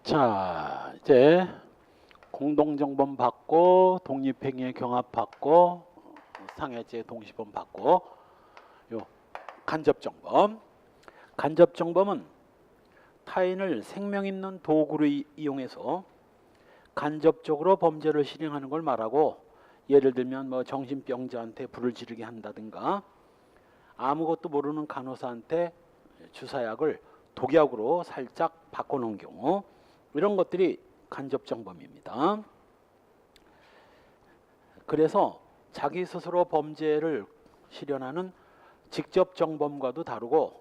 자, 이제 공동정범 받고 독립행위의 경합 받고 상해죄 동시범 받고 요 간접정범. 간접정범은 타인을 생명 있는 도구로 이용해서 간접적으로 범죄를 실행하는 걸 말하고, 예를 들면 뭐 정신병자한테 불을 지르게 한다든가 아무것도 모르는 간호사한테 주사약을 독약으로 살짝 바꿔놓은 경우, 이런 것들이 간접정범입니다. 그래서 자기 스스로 범죄를 실현하는 직접정범과도 다르고,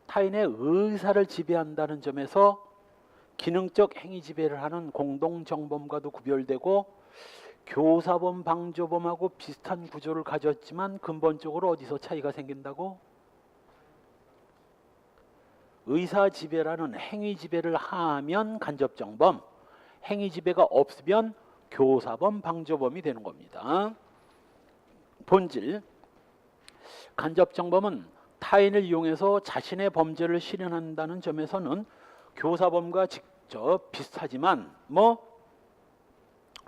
타인의 의사를 지배한다는 점에서 기능적 행위 지배를 하는 공동정범과도 구별되고, 교사범, 방조범하고 비슷한 구조를 가졌지만 근본적으로 어디서 차이가 생긴다고? 의사 지배라는 행위 지배를 하면 간접정범, 행위 지배가 없으면 교사범, 방조범이 되는 겁니다. 본질, 간접정범은 타인을 이용해서 자신의 범죄를 실현한다는 점에서는 교사범과 직접 비슷하지만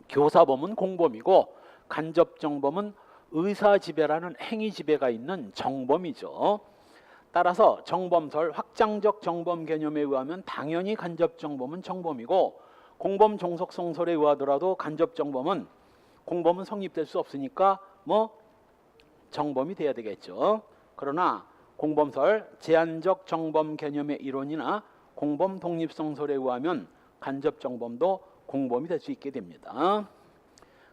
교사범은 공범이고 간접정범은 의사지배라는 행위지배가 있는 정범이죠. 따라서 정범설 확장적 정범 개념에 의하면 당연히 간접정범은 정범이고, 공범 종속성설에 의하더라도 간접정범은 공범은 성립될 수 없으니까 정범이 돼야 되겠죠. 그러나 공범설 제한적 정범 개념의 이론이나 공범 독립성설에 의하면 간접정범도 공범이 될 수 있게 됩니다.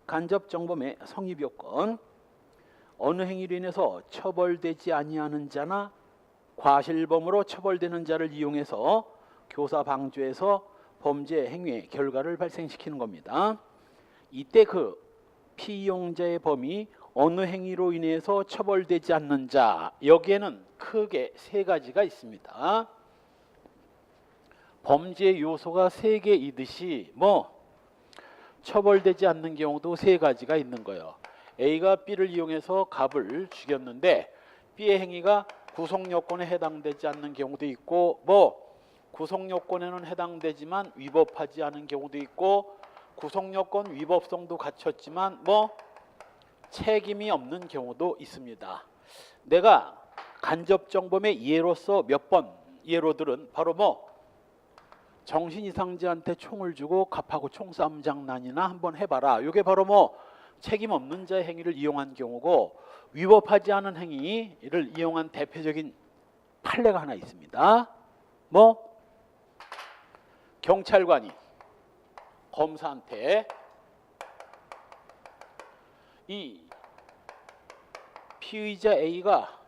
간접정범의 성립요건, 어느 행위로 인해서 처벌되지 아니하는 자나 과실범으로 처벌되는 자를 이용해서 교사 방조해서 범죄 행위의 결과를 발생시키는 겁니다. 이때 그 피용자의 범위, 어느 행위로 인해서 처벌되지 않는 자, 여기에는 크게 세 가지가 있습니다. 범죄 요소가 세 개이듯이 처벌되지 않는 경우도 세 가지가 있는 거예요. A가 B를 이용해서 갑을 죽였는데 B의 행위가 구속요건에 해당되지 않는 경우도 있고, 구속요건에는 해당되지만 위법하지 않은 경우도 있고, 구속요건 위법성도 갖췄지만 책임이 없는 경우도 있습니다. 내가 간접정범의 예로서 몇 번 예로들은 바로 정신이상자한테 총을 주고 갑하고 총싸움 장난이나 한번 해봐라. 이게 바로 책임 없는 자의 행위를 이용한 경우고, 위법하지 않은 행위를 이용한 대표적인 판례가 하나 있습니다. 경찰관이 검사한테 이 피의자 A가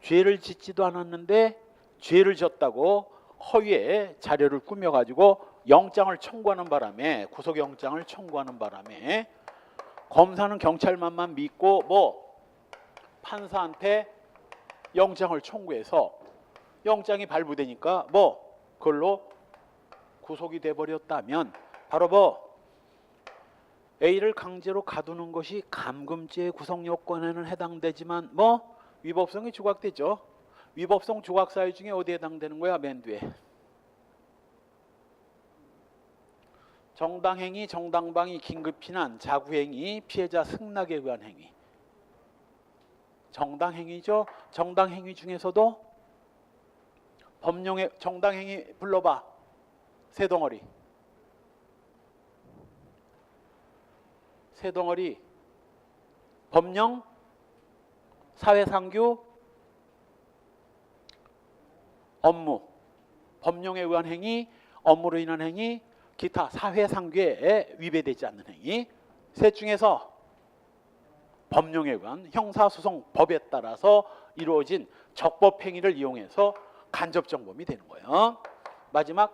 죄를 짓지도 않았는데 죄를 졌다고 허위의 자료를 꾸며가지고 영장을 청구하는 바람에, 구속영장을 청구하는 바람에 검사는 경찰만만 믿고 판사한테 영장을 청구해서 영장이 발부되니까 그걸로 구속이 돼버렸다면 바로 A를 강제로 가두는 것이 감금죄의 구속요건에는 해당되지만 위법성이 조각되죠. 위법성 조각 사유 중에 어디에 해당되는 거야? 맨 뒤에. 정당행위, 정당방위, 긴급피난, 자구행위, 피해자 승낙에 의한 행위. 정당행위죠. 정당행위 중에서도 법령의 정당행위 불러봐. 세 덩어리. 세 덩어리. 법령, 사회상규, 업무. 법령에 의한 행위, 업무로 인한 행위, 기타 사회상규에 위배되지 않는 행위. 셋 중에서 법령에 의한 형사소송법에 따라서 이루어진 적법행위를 이용해서 간접정범이 되는 거예요. 마지막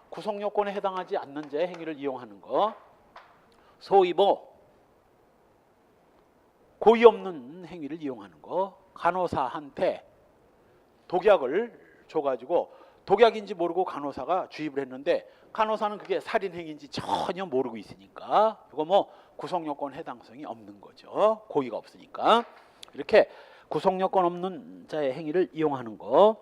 구속요건에 해당하지 않는 자의 행위를 이용하는 거, 소위 고의 없는 행위를 이용하는 거, 간호사한테 독약을 줘가지고 독약인지 모르고 간호사가 주입을 했는데 간호사는 그게 살인행위인지 전혀 모르고 있으니까 이거 구속요건 해당성이 없는 거죠. 고의가 없으니까. 이렇게 구속요건 없는 자의 행위를 이용하는 거,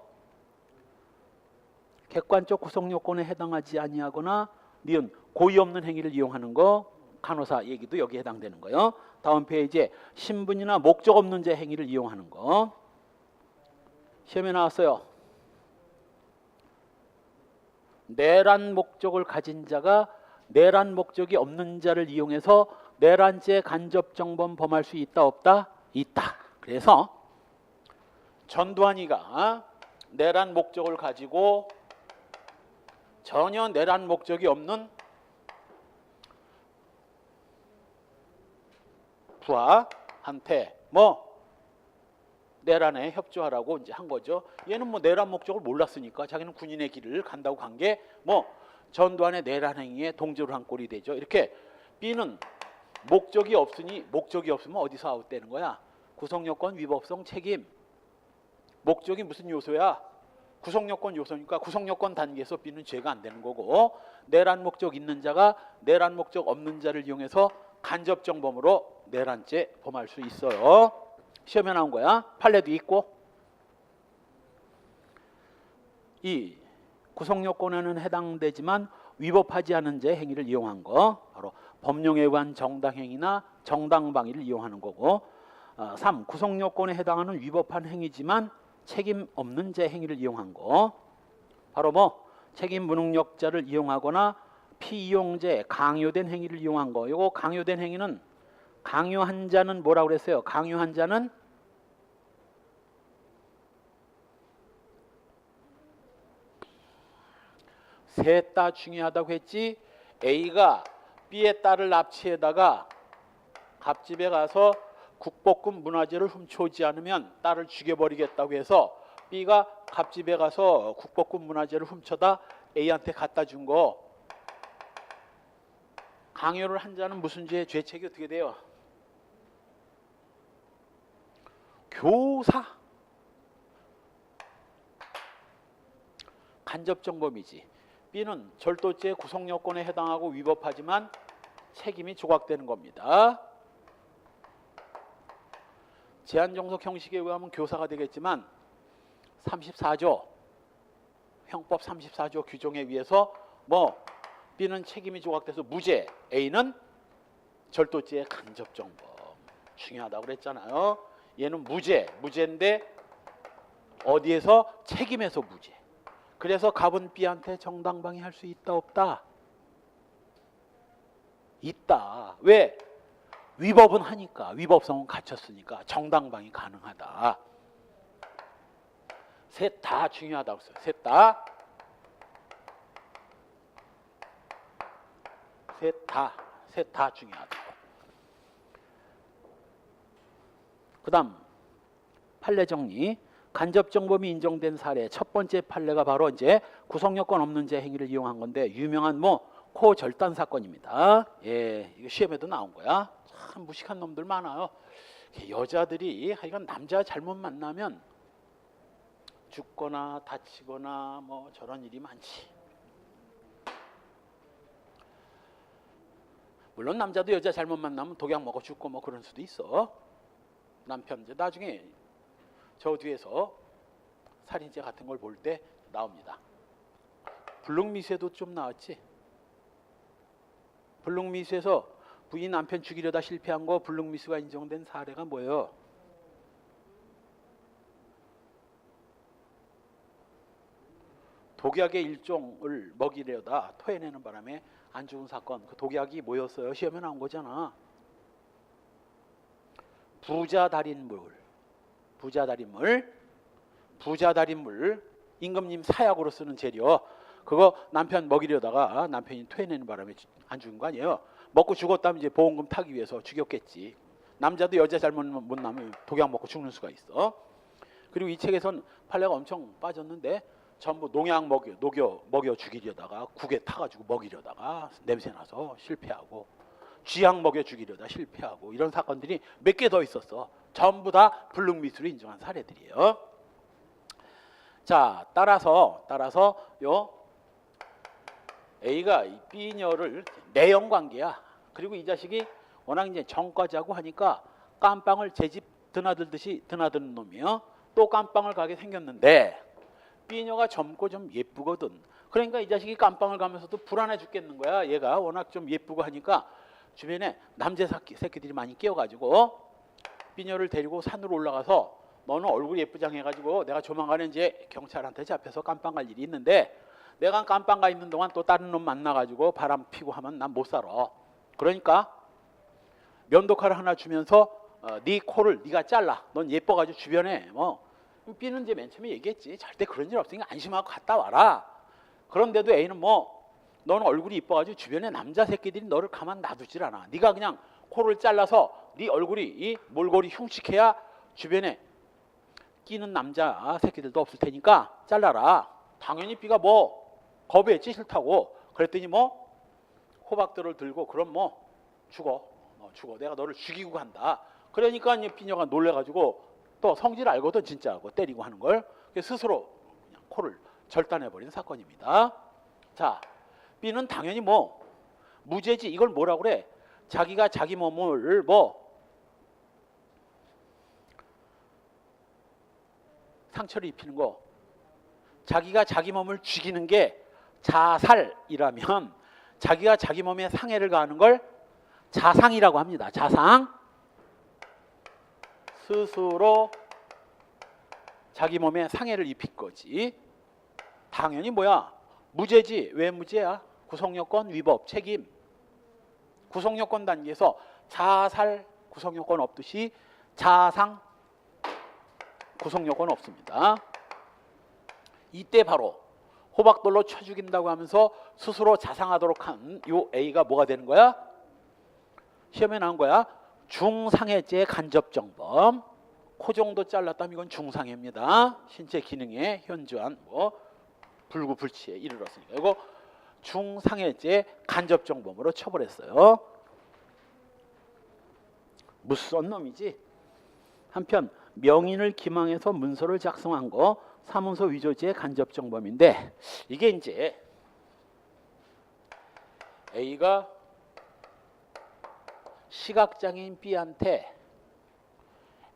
객관적 구성 요건에 해당하지 아니하거나 니은 고의 없는 행위를 이용하는 거 간호사 얘기도 여기에 해당되는 거예요. 다음 페이지에 신분이나 목적 없는 제 행위를 이용하는 거. 시험에 나왔어요. 내란 목적을 가진 자가 내란 목적이 없는 자를 이용해서 내란죄 간접정범 범할 수 있다 없다? 있다. 그래서 전두환이가 내란 목적을 가지고 전혀 내란 목적이 없는 부하한테 뭐 내란에 협조하라고 이제 한 거죠. 얘는 뭐 내란 목적을 몰랐으니까 자기는 군인의 길을 간다고 간 게 뭐 전두환의 내란 행위에 동조를 한 꼴이 되죠. 이렇게 B는 목적이 없으면 어디서 아웃되는 거야? 구성요건, 위법성, 책임. 목적이 무슨 요소야? 구성요건 요소니까 구성요건 단계에서 B는 죄가 안 되는 거고, 내란 목적 있는 자가 내란 목적 없는 자를 이용해서 간접정범으로 내란죄 범할 수 있어요. 시험에 나온 거야. 판례도 있고. 이 구성요건에는 해당되지만 위법하지 않은 제 행위를 이용한 거 바로 법령에 의한 정당행위나 정당방위를 이용하는 거고, 3. 구성요건에 해당하는 위법한 행위지만 책임 없는 제 행위를 이용한 거 바로 뭐 책임 무능력자를 이용하거나 피이용제 강요된 행위를 이용한 거. 요거 강요된 행위는 강요한 자는 뭐라고 그랬어요? 강요한 자는 셋 다 중요하다고 했지. A가 B의 딸을 납치해다가 갑집에 가서 국볶음 문화재를 훔쳐오지 않으면 딸을 죽여버리겠다고 해서 B가 갑집에 가서 국볶음 문화재를 훔쳐다 A한테 갖다 준 거. 강요를 한 자는 무슨 죄? 죄책이 어떻게 돼요? 교사. 간접정범이지. B는 절도죄 구성요건에 해당하고 위법하지만 책임이 조각되는 겁니다. 제한종속 형식에 의하면 교사가 되겠지만 34조 형법 34조 규정에 의해서 뭐 B는 책임이 조각돼서 무죄, A는 절도죄의 간접정범. 중요하다고 그랬잖아요. 얘는 무죄인데 어디에서? 책임에서 무죄. 그래서 갑은 B한테 정당방위 할 수 있다 없다? 있다. 왜? 위법은 하니까. 위법성은 갖췄으니까 정당방위 가능하다. 셋 다 중요하다고 했어요. 셋 다. 셋 다 중요하다. 그 다음 판례 정리. 간접정범이 인정된 사례 첫 번째 판례가 바로 이제 구성요건 없는 제 행위를 이용한 건데 유명한 뭐 코절단 사건입니다. 예, 이거 시험에도 나온 거야. 참 무식한 놈들 많아요. 여자들이 하여간 남자 잘못 만나면 죽거나 다치거나 뭐 저런 일이 많지. 물론 남자도 여자 잘못 만나면 독약 먹어 죽고 뭐 그런 수도 있어. 남편 이제 나중에 저 뒤에서 살인죄 같은 걸 볼 때 나옵니다. 불능미수에도 좀 나왔지. 불능미수에서 부인 남편 죽이려다 실패한 거 불능미수가 인정된 사례가 뭐예요? 독약의 일종을 먹이려다 토해내는 바람에 안 죽은 사건. 그 독약이 뭐였어요? 시험에 나온 거잖아. 부자달인물 임금님 사약으로 쓰는 재료. 그거 남편 먹이려다가 남편이 토해내는 바람에 안 죽은 거 아니에요. 먹고 죽었다면 이제 보험금 타기 위해서 죽였겠지. 남자도 여자 잘못 못 나면 독약 먹고 죽는 수가 있어. 그리고 이 책에선 판례가 엄청 빠졌는데 전부 농약 먹여 죽이려다가 국에 타가지고 먹이려다가 냄새나서 실패하고, 쥐약 먹여 죽이려다 실패하고, 이런 사건들이 몇 개 더 있었어. 전부 다 불능미수로 인정한 사례들이에요. 자, 따라서 요 A가 이 B녀를 내연 관계야. 그리고 이 자식이 워낙 이제 정과자고 하니까 깜빵을 제 집 드나들듯이 드나드는 놈이에요. 또 깜빵을 가게 생겼는데 B녀가 젊고 좀 예쁘거든. 그러니까 이 자식이 깜빵을 가면서도 불안해 죽겠는 거야. 얘가 워낙 좀 예쁘고 하니까 주변에 남자 새끼들이 많이 끼어가지고 B녀를 데리고 산으로 올라가서 너는 얼굴 예쁘장해가지고 내가 조만간에 이제 경찰한테 잡혀서 깜빵 갈 일이 있는데 내가 깜빵 가 있는 동안 또 다른 놈 만나가지고 바람 피고 하면 난 못 살아. 그러니까 면도칼을 하나 주면서 네 코를 네가 잘라. 넌 예뻐가지고 주변에 B는 이제 맨 처음에 얘기했지. 절대 그런 일 없으니까 안심하고 갔다 와라. 그런데도 A는 너는 얼굴이 이뻐가지고 주변에 남자 새끼들이 너를 가만 놔두질 않아. 네가 그냥 코를 잘라서 네 얼굴이 이 몰골이 흉측해야 주변에 끼는 남자 새끼들도 없을 테니까 잘라라. 당연히 B가 거부했지. 싫다고. 그랬더니 호박들을 들고 그럼 죽어. 죽어. 내가 너를 죽이고 간다. 그러니까 B녀가 놀래가지고 또 성질 알거든 진짜. 때리고 하는 걸. 스스로 그냥 코를 절단해버린 사건입니다. 자, B는 당연히 무죄지. 이걸 뭐라고 그래? 자기가 자기 몸을 상처를 입히는 거. 자기가 자기 몸을 죽이는 게 자살이라면 자기가 자기 몸에 상해를 가하는 걸 자상이라고 합니다. 자상. 스스로 자기 몸에 상해를 입힌 거지. 당연히 무죄지. 왜 무죄야? 구속요건 위법 책임. 구속요건 단계에서 자살 구속요건 없듯이 자상 구속요건 없습니다. 이때 바로 호박돌로 쳐 죽인다고 하면서 스스로 자상하도록 한 요 A가 뭐가 되는 거야? 시험에 나온 거야. 중상해죄 간접정범. 코 정도 잘랐다면 이건 중상해입니다. 신체 기능에 현저한 불구불치에 이르렀으니까 이거 중상해죄 간접정범으로 처벌했어요. 무슨 놈이지? 한편 명인을 기망해서 문서를 작성한 거 사문서 위조죄 간접정범인데 이게 이제 A가 시각장애인 B한테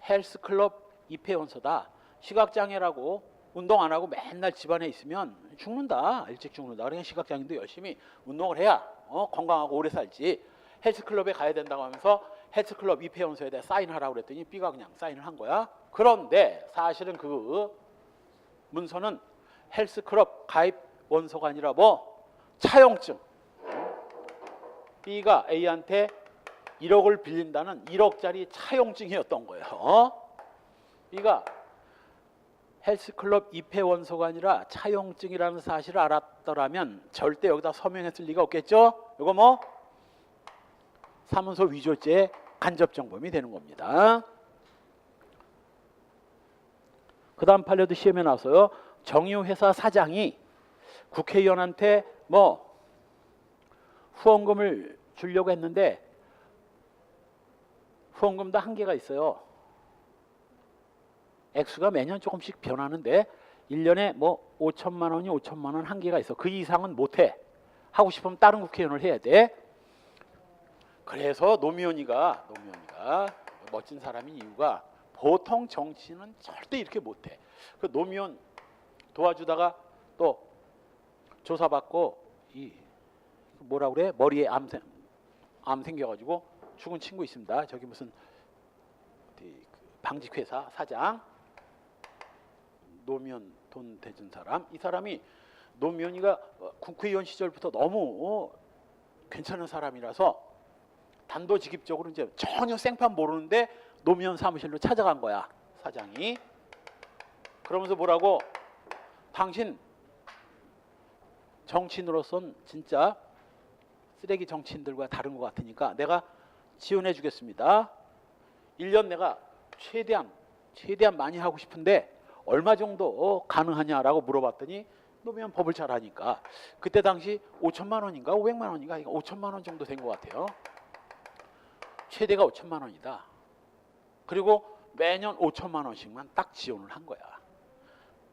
헬스클럽 입회원서다. 시각장애라고 운동 안 하고 맨날 집안에 있으면 죽는다. 일찍 죽는다. 그러니까 시각장애인도 열심히 운동을 해야 건강하고 오래 살지. 헬스클럽에 가야 된다고 하면서 헬스클럽 입회원서에 대해 사인하라고 그랬더니 B가 그냥 사인을 한 거야. 그런데 사실은 그 문서는 헬스클럽 가입 원서가 아니라 차용증. B가 A한테 1억을 빌린다는 1억짜리 차용증이었던 거예요. B가 헬스클럽 입회 원서가 아니라 차용증이라는 사실을 알았더라면 절대 여기다 서명했을 리가 없겠죠. 이거 사문서 위조죄 간접정범이 되는 겁니다. 그 다음 판례도 시험에 나왔어요. 정유회사 사장이 국회의원한테 후원금을 주려고 했는데 후원금도 한계가 있어요. 액수가 매년 조금씩 변하는데 1년에 5천만 원이 5천만 원 한계가 있어. 그 이상은 못해. 하고 싶으면 다른 국회의원을 해야 돼. 그래서 노무현이가 멋진 사람인 이유가 보통 정치는 절대 이렇게 못해. 그 노무현 도와주다가 또 조사받고 뭐라 그래? 머리에 암 생겨가지고 죽은 친구 있습니다. 저기 무슨 방직회사 사장 노무현 돈 대준 사람. 이 사람이 노무현이가 국회의원 시절부터 너무 괜찮은 사람이라서 단도직입적으로 이제 전혀 생판 모르는데 노무현 사무실로 찾아간 거야 사장이. 그러면서 뭐라고? 당신 정치인으로선 진짜 쓰레기 정치인들과 다른 것 같으니까 내가 지원해 주겠습니다. 1년 내가 최대한 많이 하고 싶은데 얼마 정도 가능하냐라고 물어봤더니 노무현 법을 잘 아니까 그때 당시 5천만 원인가 500만 원인가 5천만 원 정도 된 것 같아요. 최대가 5천만 원이다. 그리고 매년 5천만 원씩만 딱 지원을 한 거야.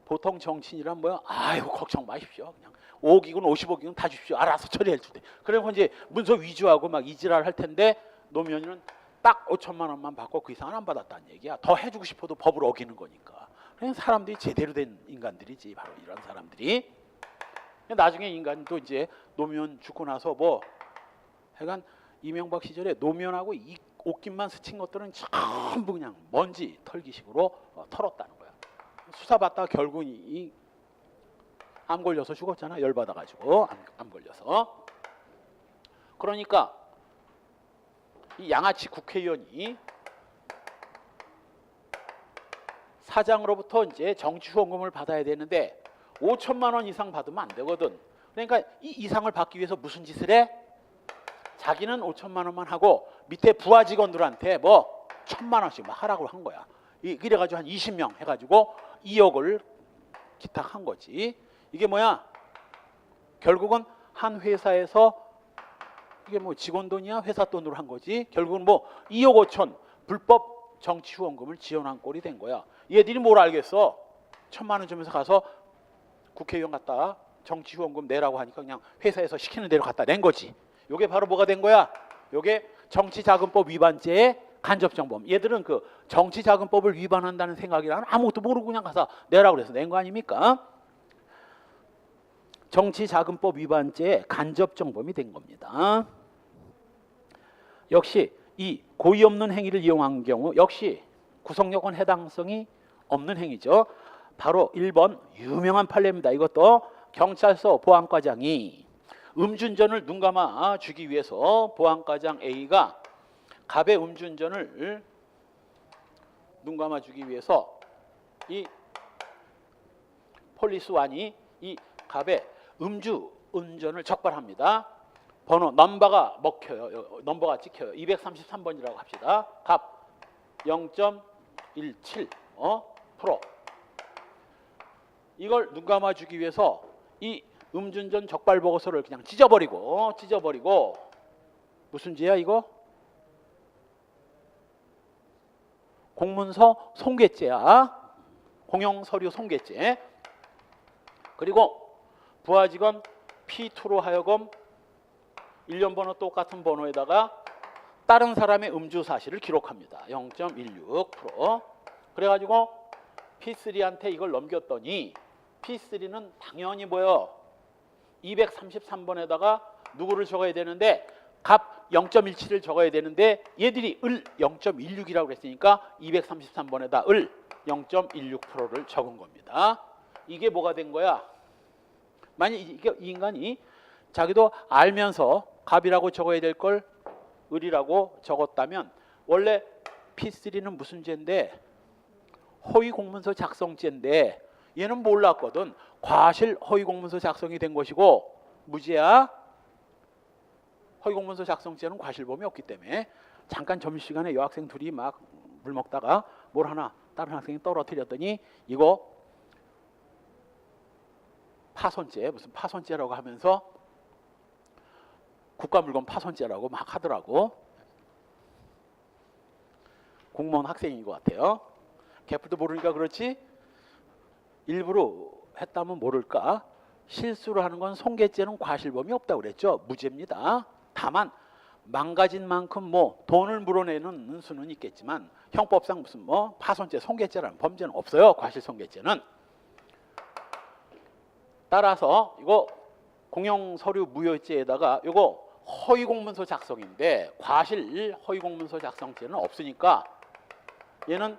보통 정치인이란 뭐야? 아이고 걱정 마십시오. 그냥 5억이건 50억이건 다 주십시오. 알아서 처리해 줄 때. 그리고 이제 문서 위조하고 막 이지랄 할 텐데 노무현이는 딱 5천만 원만 받고 그 이상은 안 받았다는 얘기야. 더 해주고 싶어도 법을 어기는 거니까. 그냥 사람들이 제대로 된 인간들이지, 바로 이런 사람들이. 나중에 인간도 이제 노무현 죽고 나서 뭐 하여간 이명박 시절에 노무현하고 이 옷깃만 스친 것들은 전부 그냥 먼지 털기식으로 털었다는 거야. 수사받다가 결국 암 걸려서 죽었잖아. 열 받아가지고 암 걸려서. 그러니까 이 양아치 국회의원이 사장으로부터 이제 정치 후원금을 받아야 되는데 5천만 원 이상 받으면 안 되거든. 그러니까 이 이상을 받기 위해서 무슨 짓을 해? 자기는 5천만 원만 하고 밑에 부하 직원들한테 뭐 1,000만 원씩 막 하라고 한 거야. 이래가지고 한 20명 해가지고 2억을 기탁한 거지. 이게 뭐야? 결국은 한 회사에서 이게 뭐 직원 돈이야? 회사 돈으로 한 거지. 결국은 뭐 2억 5천 불법 정치 후원금을 지원한 꼴이 된 거야. 얘들이 뭘 알겠어? 1,000만 원 주면서 가서 국회의원 갖다 정치 후원금 내라고 하니까 그냥 회사에서 시키는 대로 갖다 낸 거지. 요게 바로 뭐가 된 거야? 요게 정치자금법 위반죄의 간접정범. 얘들은 그 정치자금법을 위반한다는 생각이랑 아무것도 모르고 그냥 가서 내라고 그래서 낸 거 아닙니까? 정치자금법 위반죄의 간접정범이 된 겁니다. 역시 이 고의 없는 행위를 이용한 경우 역시 구속요건 해당성이 없는 행위죠. 바로 1번 유명한 판례입니다. 이것도 경찰서 보안과장이 음주운전을 눈감아 주기 위해서 보안과장 A가 갑의 음주운전을 눈감아 주기 위해서 이 폴리스완이 이 갑의 음주운전을 적발합니다. 번호 넘버가 먹혀요. 넘버가 찍혀요. 233번이라고 합시다. 갑 0.17 프로. 이걸 눈감아 주기 위해서 이 음주운전 적발 보고서를 그냥 찢어버리고 무슨 죄야 이거? 공문서 손괴죄야. 공용서류 손괴죄. 그리고 부하직원 P2로 하여금 일련 번호 똑같은 번호에다가 다른 사람의 음주 사실을 기록합니다. 0.16%. 그래가지고 P3한테 이걸 넘겼더니 P3는 당연히 뭐요? 233번에다가 누구를 적어야 되는데 갑 0.17을 적어야 되는데 얘들이 을 0.16이라고 그랬으니까 233번에다 을 0.16%를 적은 겁니다. 이게 뭐가 된 거야? 만약 이 인간이 자기도 알면서 갑이라고 적어야 될 걸 을이라고 적었다면 원래 P3는 무슨 죄인데 허위공문서 작성죄인데 얘는 몰랐거든. 과실 허위공문서 작성이 된 것이고 무죄야. 허위공문서 작성죄는 과실범위 없기 때문에. 잠깐 점심시간에 여학생 둘이 막 물 먹다가 뭘 하나 다른 학생이 떨어뜨렸더니 이거 파손죄, 무슨 파손죄라고 하면서 국가물건 파손죄라고 막 하더라고. 공무원 학생인 것 같아요. 개풀도 모르니까 그렇지 일부러 했다면 모를까. 실수를 하는 건 손괴죄는 과실범위 없다고 그랬죠. 무죄입니다. 다만 망가진 만큼 뭐 돈을 물어내는 수는 있겠지만 형법상 무슨 뭐 파손죄, 손괴죄라는 범죄는 없어요. 과실손괴죄는. 따라서 이거 공용서류 무효죄에다가 이거 허위공문서 작성인데 과실 허위공문서 작성죄는 없으니까 얘는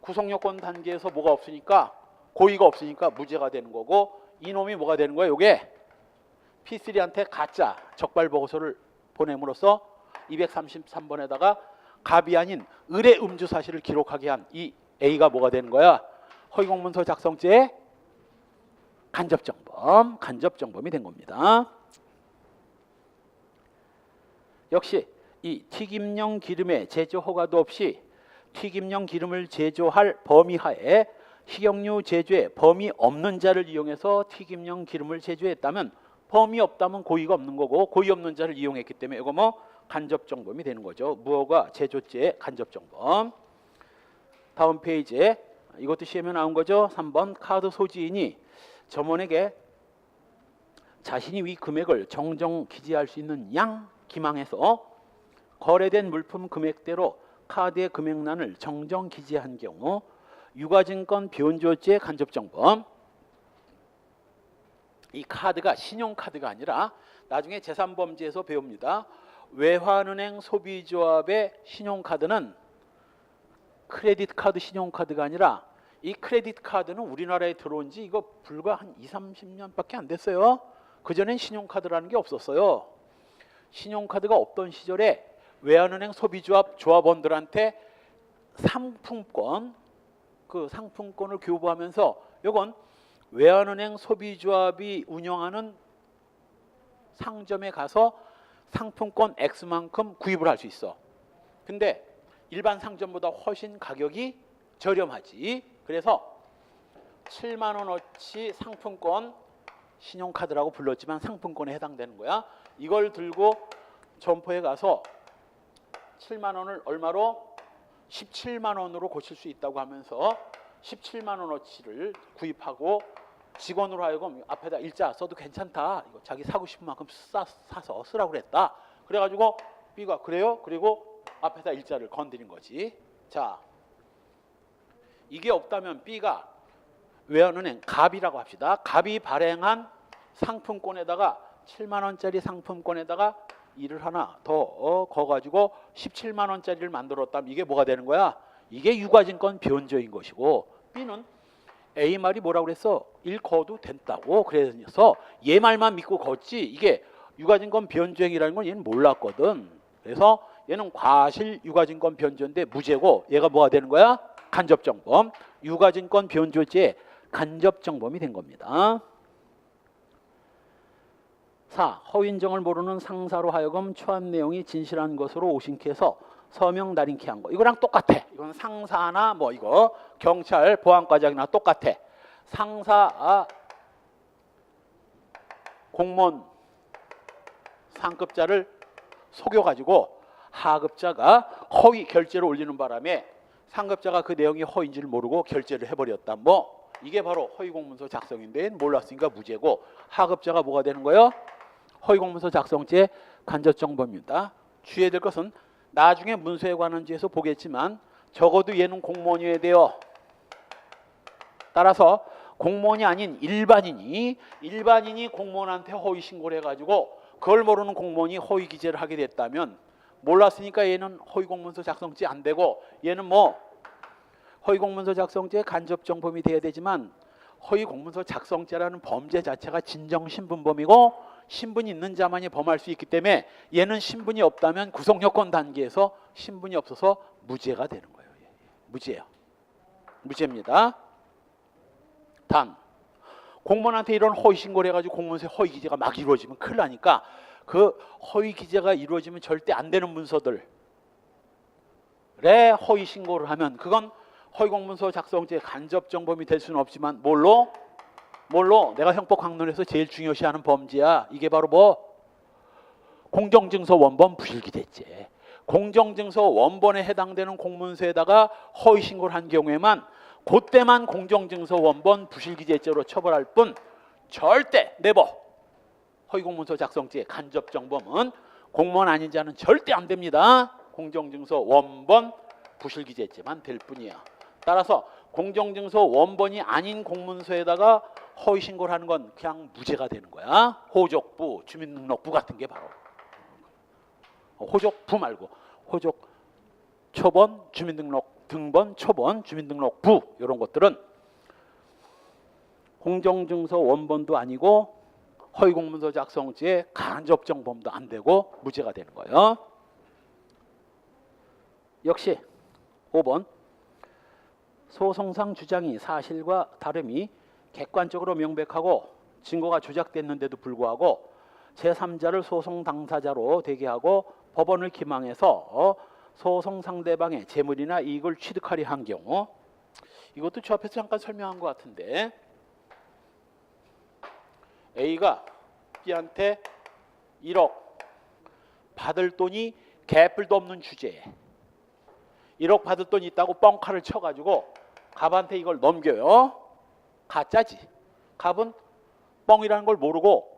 구속요건 단계에서 뭐가 없으니까 고의가 없으니까 무죄가 되는 거고 이놈이 뭐가 되는 거야? 이게 P3한테 가짜 적발 보고서를 보냄으로써 233번에다가 갑이 아닌 을의 음주 사실을 기록하게 한 이 A가 뭐가 되는 거야? 허위공문서 작성죄의 간접정범이 된 겁니다. 역시 이 튀김용 기름의 제조 허가도 없이 튀김용 기름을 제조할 범위 하에 식용유 제조에 범위 없는 자를 이용해서 튀김용 기름을 제조했다면 범위 없다면 고의가 없는 거고 고의 없는 자를 이용했기 때문에 이거 뭐 간접정범이 되는 거죠. 무허가 제조죄의 간접정범. 다음 페이지에 이것도 시험에 나온 거죠. 3번 카드 소지인이 점원에게 자신이 위 금액을 정정 기재할 수 있는 양 기망해서 거래된 물품 금액대로 카드의 금액란을 정정 기재한 경우 유가증권 변조죄 간접정범. 이 카드가 신용카드가 아니라 나중에 재산범죄에서 배웁니다. 외환은행 소비조합의 신용카드는 크레딧 카드 신용카드가 아니라 이 크레딧 카드는 우리나라에 들어온 지 이거 불과 한 20, 30년밖에 안 됐어요. 그전엔 신용카드라는 게 없었어요. 신용카드가 없던 시절에 외환은행 소비조합 조합원들한테 상품권, 그 상품권을 교부하면서 이건 외환은행 소비조합이 운영하는 상점에 가서 상품권 X만큼 구입을 할 수 있어. 근데 일반 상점보다 훨씬 가격이 저렴하지. 그래서 7만 원어치 상품권, 신용카드라고 불렀지만 상품권에 해당되는 거야. 이걸 들고 점포에 가서 7만 원을 얼마로? 17만 원으로 고칠 수 있다고 하면서 17만 원어치를 구입하고 직원으로 하여금 앞에다 일자 써도 괜찮다. 이거 자기 사고 싶은 만큼 사서 쓰라고 그랬다. 그래가지고 B가 그래요? 그리고 앞에다 일자를 건드린 거지. 자, 이게 없다면 B가 외환은행 갑이라고 합시다. 갑이 발행한 상품권에다가 7만 원짜리 상품권에다가 일을 하나 더 거가지고 17만 원짜리를 만들었다면 이게 뭐가 되는 거야? 이게 유가증권 변조인 것이고, B는 A 말이 뭐라고 그랬어? 읽어도 된다고 그래서 얘 말만 믿고 걷지 이게 유가증권 변조행위라는 건 얘는 몰랐거든. 그래서 얘는 과실 유가증권 변조인데 무죄고, 얘가 뭐가 되는 거야? 간접정범. 유가증권 변조죄 간접정범이 된 겁니다. 4. 허위인정을 모르는 상사로 하여금 초안 내용이 진실한 것으로 오신케해서 서명 날인케 한 거. 이거랑 똑같아. 이건 상사나 뭐 이거 경찰 보안과장이나 똑같아. 상사 공무원 상급자를 속여가지고 하급자가 허위 결제를 올리는 바람에 상급자가 그 내용이 허위인지를 모르고 결제를 해버렸다. 뭐 이게 바로 허위공문서 작성인데 몰랐으니까 무죄고, 하급자가 뭐가 되는 거예요? 허위공문서 작성죄 간접정범입니다. 주의해야 될 것은 나중에 문서에 관한 죄에서 보겠지만 적어도 얘는 공무원이어야 돼요. 따라서 공무원이 아닌 일반인이 공무원한테 허위 신고를 해가지고 그걸 모르는 공무원이 허위 기재를 하게 됐다면 몰랐으니까 얘는 허위공문서 작성죄 안 되고, 얘는 뭐 허위공문서 작성죄 간접정범이 돼야 되지만 허위공문서 작성죄라는 범죄 자체가 진정신분범이고 신분이 있는 자만이 범할 수 있기 때문에 얘는 신분이 없다면 구성요건 단계에서 신분이 없어서 무죄가 되는 거예요. 무죄예요. 무죄입니다. 단 공무원한테 이런 허위 신고를 해가지고 공문서에 허위 기재가 막 이루어지면 큰일 나니까 그 허위 기재가 이루어지면 절대 안 되는 문서들에 허위 신고를 하면 그건 허위공문서 작성죄 간접정범이 될 수는 없지만 뭘로 내가 형법강론에서 제일 중요시하는 범죄야. 이게 바로 뭐 공정증서 원본 부실기재죄. 공정증서 원본에 해당되는 공문서에다가 허위 신고를 한 경우에만 그때만 공정증서 원본 부실기재죄로 처벌할 뿐 절대 네버 허위공문서 작성죄 간접정범은 공무원 아닌 자는 절대 안 됩니다. 공정증서 원본 부실기재죄만 될 뿐이야. 따라서 공정증서 원본이 아닌 공문서에다가 허위 신고를 하는 건 그냥 무죄가 되는 거야. 호족부, 주민등록부 같은 게 바로 호족부 말고 호족 초본, 주민등록 등본, 초본, 주민등록부 이런 것들은 공정증서 원본도 아니고 허위공문서 작성죄 간접정범도 안 되고 무죄가 되는 거예요. 역시 5번 소송상 주장이 사실과 다름이 객관적으로 명백하고 증거가 조작됐는데도 불구하고 제3자를 소송 당사자로 되게 하고 법원을 기망해서 소송 상대방의 재물이나 이익을 취득하려 한 경우, 이것도 저 앞에서 잠깐 설명한 것 같은데 A가 B한테 1억 받을 돈이 개뿔도 없는 주제에 1억 받을 돈이 있다고 뻥카를 쳐가지고 갑한테 이걸 넘겨요. 가짜지. 갑은 뻥이라는 걸 모르고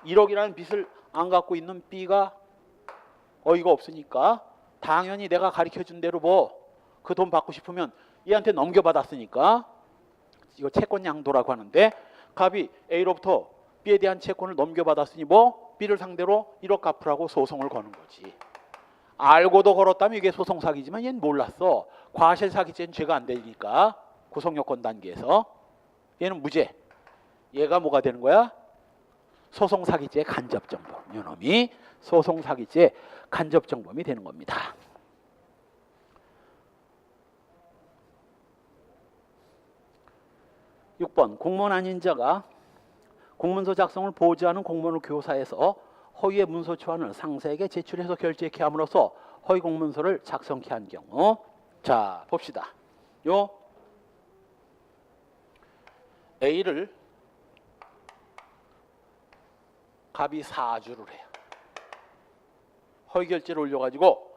1억이라는 빚을 안 갖고 있는 B가 어이가 없으니까 당연히 내가 가르쳐준 대로 뭐 그 돈 받고 싶으면 얘한테 넘겨받았으니까 이거 채권 양도라고 하는데 갑이 A로부터 B에 대한 채권을 넘겨받았으니 뭐 B를 상대로 1억 갚으라고 소송을 거는 거지. 알고도 걸었다면 이게 소송 사기지만 얘는 몰랐어. 과실 사기죄는 죄가 안 되니까 구속요건 단계에서 얘는 무죄. 얘가 뭐가 되는 거야? 소송 사기죄 간접정범. 요놈이 소송 사기죄 간접정범이 되는 겁니다. (6번) 공무원 아닌 자가 공문서 작성을 보조하는 공무원을 교사해서 허위의 문서 초안을 상세에게 제출해서 결제케 함으로써 허위 공문서를 작성케 한 경우, 자 봅시다. 요 A를 갑이 사주를 해요. 허위 결제를 올려가지고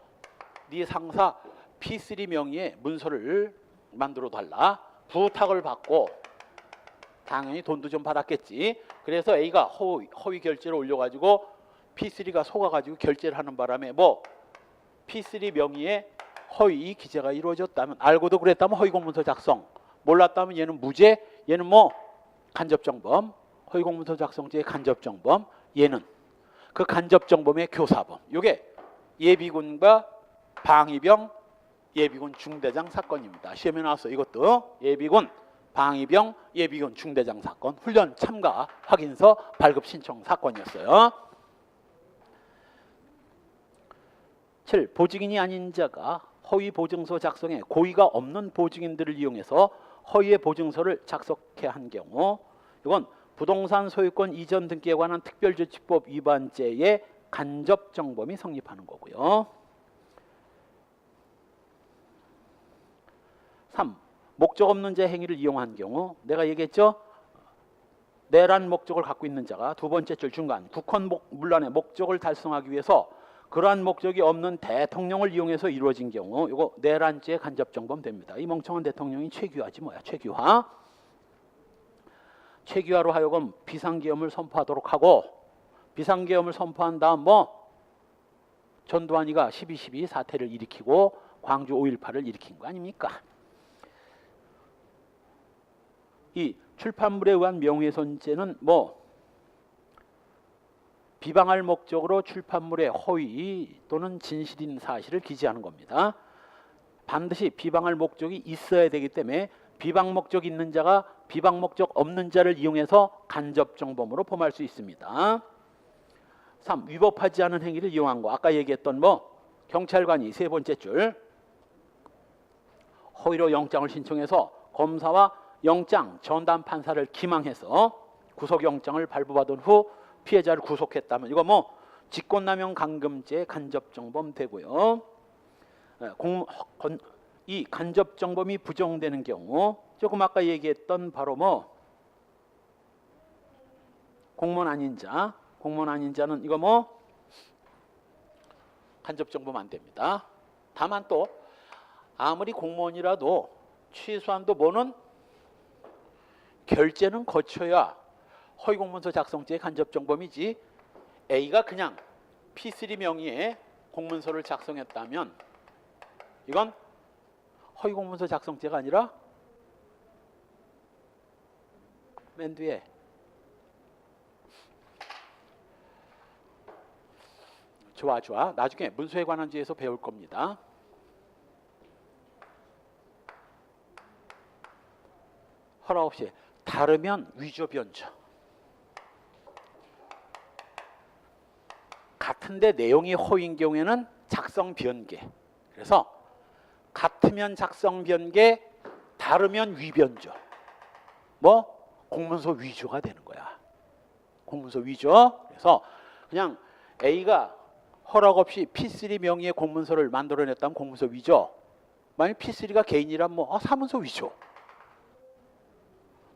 네 상사 P3 명의의 문서를 만들어 달라 부탁을 받고 당연히 돈도 좀 받았겠지. 그래서 A가 허위 결제를 올려가지고 P3가 속아가지고 결제를 하는 바람에 뭐 P3 명의의 허위 기재가 이루어졌다면, 알고도 그랬다면 허위 공문서 작성, 몰랐다면 얘는 무죄, 얘는 뭐 간접정범, 허위 공문서 작성죄의 간접정범, 얘는 그 간접정범의 교사범. 이게 예비군과 방위병, 예비군 중대장 사건입니다. 시험에 나왔어. 이것도 예비군, 방위병, 예비군 중대장 사건, 훈련 참가 확인서 발급 신청 사건이었어요. 7. 보증인이 아닌 자가 허위 보증서 작성에 고의가 없는 보증인들을 이용해서 허위의 보증서를 작성케 한 경우, 이건 부동산 소유권 이전 등기에 관한 특별조치법 위반죄의 간접정범이 성립하는 거고요. 3. 목적 없는 자 행위를 이용한 경우, 내가 얘기했죠? 내란 목적을 갖고 있는 자가 두 번째 줄 중간 국헌 문란의 목적을 달성하기 위해서 그러한 목적이 없는 대통령을 이용해서 이루어진 경우, 이거 내란죄 간접정범 됩니다. 이 멍청한 대통령이 최규하지 뭐야, 최규하. 최규하로 하여금 비상계엄을 선포하도록 하고, 비상계엄을 선포한 다음 뭐 전두환이가 12.12 사태를 일으키고 광주 5.18을 일으킨 거 아닙니까? 이 출판물에 의한 명예훼손죄는 뭐 비방할 목적으로 출판물에 허위 또는 진실인 사실을 기재하는 겁니다. 반드시 비방할 목적이 있어야 되기 때문에 비방 목적 있는 자가 비방 목적 없는 자를 이용해서 간접정범으로 범할 수 있습니다. 3. 위법하지 않은 행위를 이용한 거. 아까 얘기했던 뭐 경찰관이 세 번째 줄 허위로 영장을 신청해서 검사와 영장 전담 판사를 기망해서 구속영장을 발부받은 후 피해자를 구속했다면 이거 뭐 직권남용 감금죄 간접정범 되고요. 이 간접정범이 부정되는 경우, 조금 아까 얘기했던 바로 뭐 공무원 아닌 자, 공무원 아닌 자는 이거 뭐 간접정범 안 됩니다. 다만 또 아무리 공무원이라도 최소한도 뭐는 결제는 거쳐야 허위공문서 작성죄의 간접정범이지, A가 그냥 P3 명의의 공문서를 작성했다면 이건 허위공문서 작성죄가 아니라 맨 뒤에 좋아 나중에 문서에 관한 죄에서 배울 겁니다. 허락 없이 다르면 위조 변조. 같은데 내용이 허위인 경우에는 작성 변개. 그래서 같으면 작성 변개, 다르면 위변조. 뭐 공문서 위조가 되는 거야. 공문서 위조. 그래서 그냥 A가 허락 없이 P3 명의의 공문서를 만들어냈다면 공문서 위조. 만약 P3가 개인이라면 뭐 사문서 위조.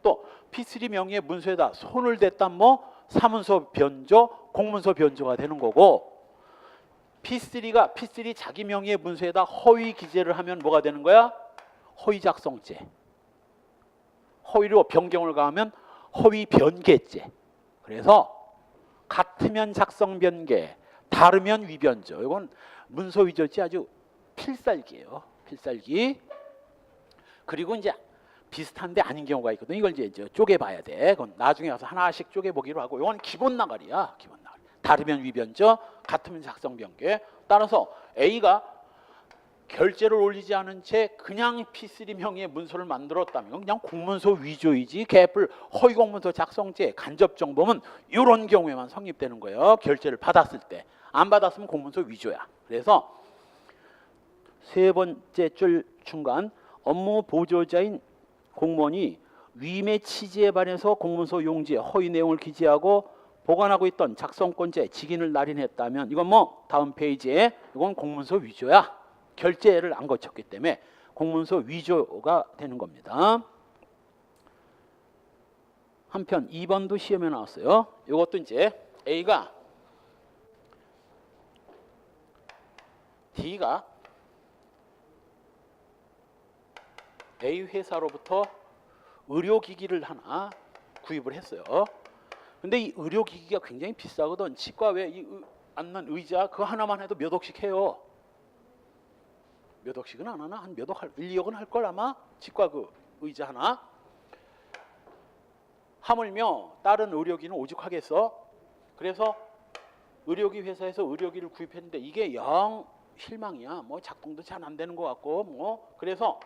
또 P3 명의의 문서에다 손을 댔다면 뭐 사문서 변조, 공문서 변조가 되는 거고, P3 자기 명의의 문서에다 허위 기재를 하면 뭐가 되는 거야? 허위 작성죄. 허위로 변경을 가하면 허위 변개죄. 그래서 같으면 작성 변개, 다르면 위변조. 이건 문서 위조죄 아주 필살기예요. 필살기. 그리고 이제 비슷한데 아닌 경우가 있거든. 이걸 이제 쪼개봐야 돼. 그건 나중에 와서 하나씩 쪼개보기로 하고. 이건 기본 나가리야. 기본 나가리. 다르면 위변조, 같으면 작성 변경. 따라서 A가 결제를 올리지 않은 채 그냥 P3 명의의 문서를 만들었다면 그냥 공문서 위조이지 개뿔 허위 공문서 작성죄 간접 정범은 이런 경우에만 성립되는 거예요. 결제를 받았을 때. 안 받았으면 공문서 위조야. 그래서 세 번째 줄 중간 업무 보조자인 공무원이 위임의 취지에 반해서 공문서 용지에 허위 내용을 기재하고 보관하고 있던 작성권자의 직인을 날인했다면 이건 뭐 다음 페이지에 이건 공문서 위조야. 결제를 안 거쳤기 때문에 공문서 위조가 되는 겁니다. 한편 2번도 시험에 나왔어요. 이것도 이제 A가 D가 A 회사로부터 의료기기를 하나 구입을 했어요. 근데 이 의료기기가 굉장히 비싸거든. 치과 왜 이 앉는 의자 그거 하나만 해도 몇 억씩 해요. 몇 억씩은 안 하나? 한 몇 억, 1, 2억은 할 걸 아마? 치과 그 의자 하나? 하물며 다른 의료기는 오죽하겠어? 그래서 의료기 회사에서 의료기를 구입했는데 이게 영 실망이야. 뭐 작동도 잘 안 되는 것 같고 뭐 그래서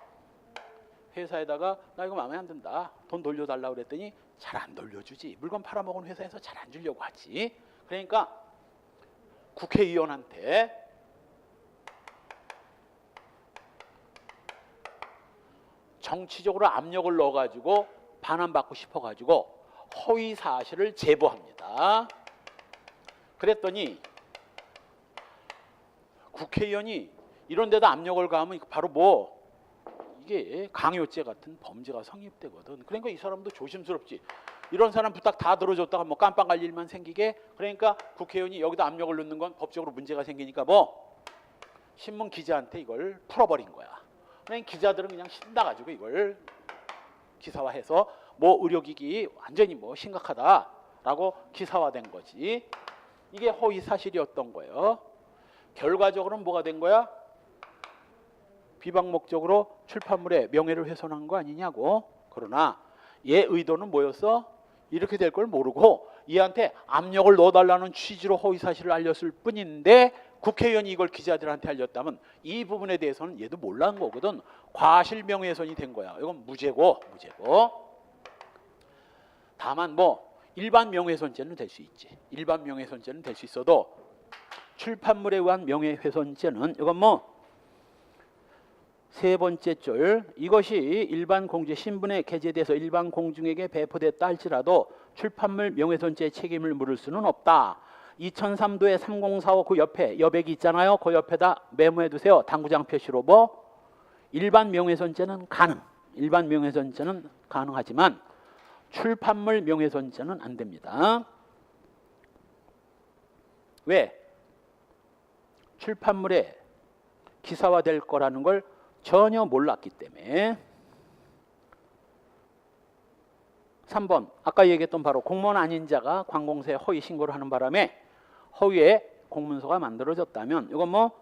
회사에다가 나 이거 마음에 안 든다. 돈 돌려달라고 그랬더니 잘 안 돌려주지. 물건 팔아먹은 회사에서 잘 안 주려고 하지. 그러니까 국회의원한테 정치적으로 압력을 넣어가지고 반환받고 싶어가지고 허위 사실을 제보합니다. 그랬더니 국회의원이 이런 데다 압력을 가하면 바로 뭐 이게 강요죄 같은 범죄가 성립되거든. 그러니까 이 사람도 조심스럽지. 이런 사람 부탁 다 들어줬다가 뭐 깜빵갈 일만 생기게. 그러니까 국회의원이 여기다 압력을 넣는 건 법적으로 문제가 생기니까 뭐 신문 기자한테 이걸 풀어버린 거야. 그러니까 기자들은 그냥 신나가지고 이걸 기사화해서 뭐 의료기기 완전히 뭐 심각하다라고 기사화된 거지. 이게 허위 사실이었던 거예요. 결과적으로는 뭐가 된 거야? 비방 목적으로 출판물의 명예를 훼손한 거 아니냐고. 그러나 얘 의도는 뭐였어? 이렇게 될 걸 모르고 얘한테 압력을 넣어달라는 취지로 허위 사실을 알렸을 뿐인데 국회의원이 이걸 기자들한테 알렸다면 이 부분에 대해서는 얘도 몰랐는 거거든. 과실 명예훼손이 된 거야. 이건 무죄고. 다만 뭐 일반 명예훼손죄는 될 수 있지. 일반 명예훼손죄는 될 수 있어도 출판물에 의한 명예훼손죄는 이건 뭐 세 번째 줄 이것이 일반 공주의 신분에 게재돼서 일반 공중에게 배포됐다 할지라도 출판물 명예훼손죄 책임을 물을 수는 없다. 2003도에 3045 그 옆에 여백이 있잖아요. 그 옆에다 메모해 두세요. 당구장 표시로 뭐 일반 명예훼손죄는 가능. 일반 명예훼손죄는 가능하지만 출판물 명예훼손죄는 안 됩니다. 왜? 출판물에 기사화될 거라는 걸 전혀 몰랐기 때문에. 3번 아까 얘기했던 바로 공무원 아닌 자가 관공서에 허위 신고를 하는 바람에 허위의 공문서가 만들어졌다면 이건 뭐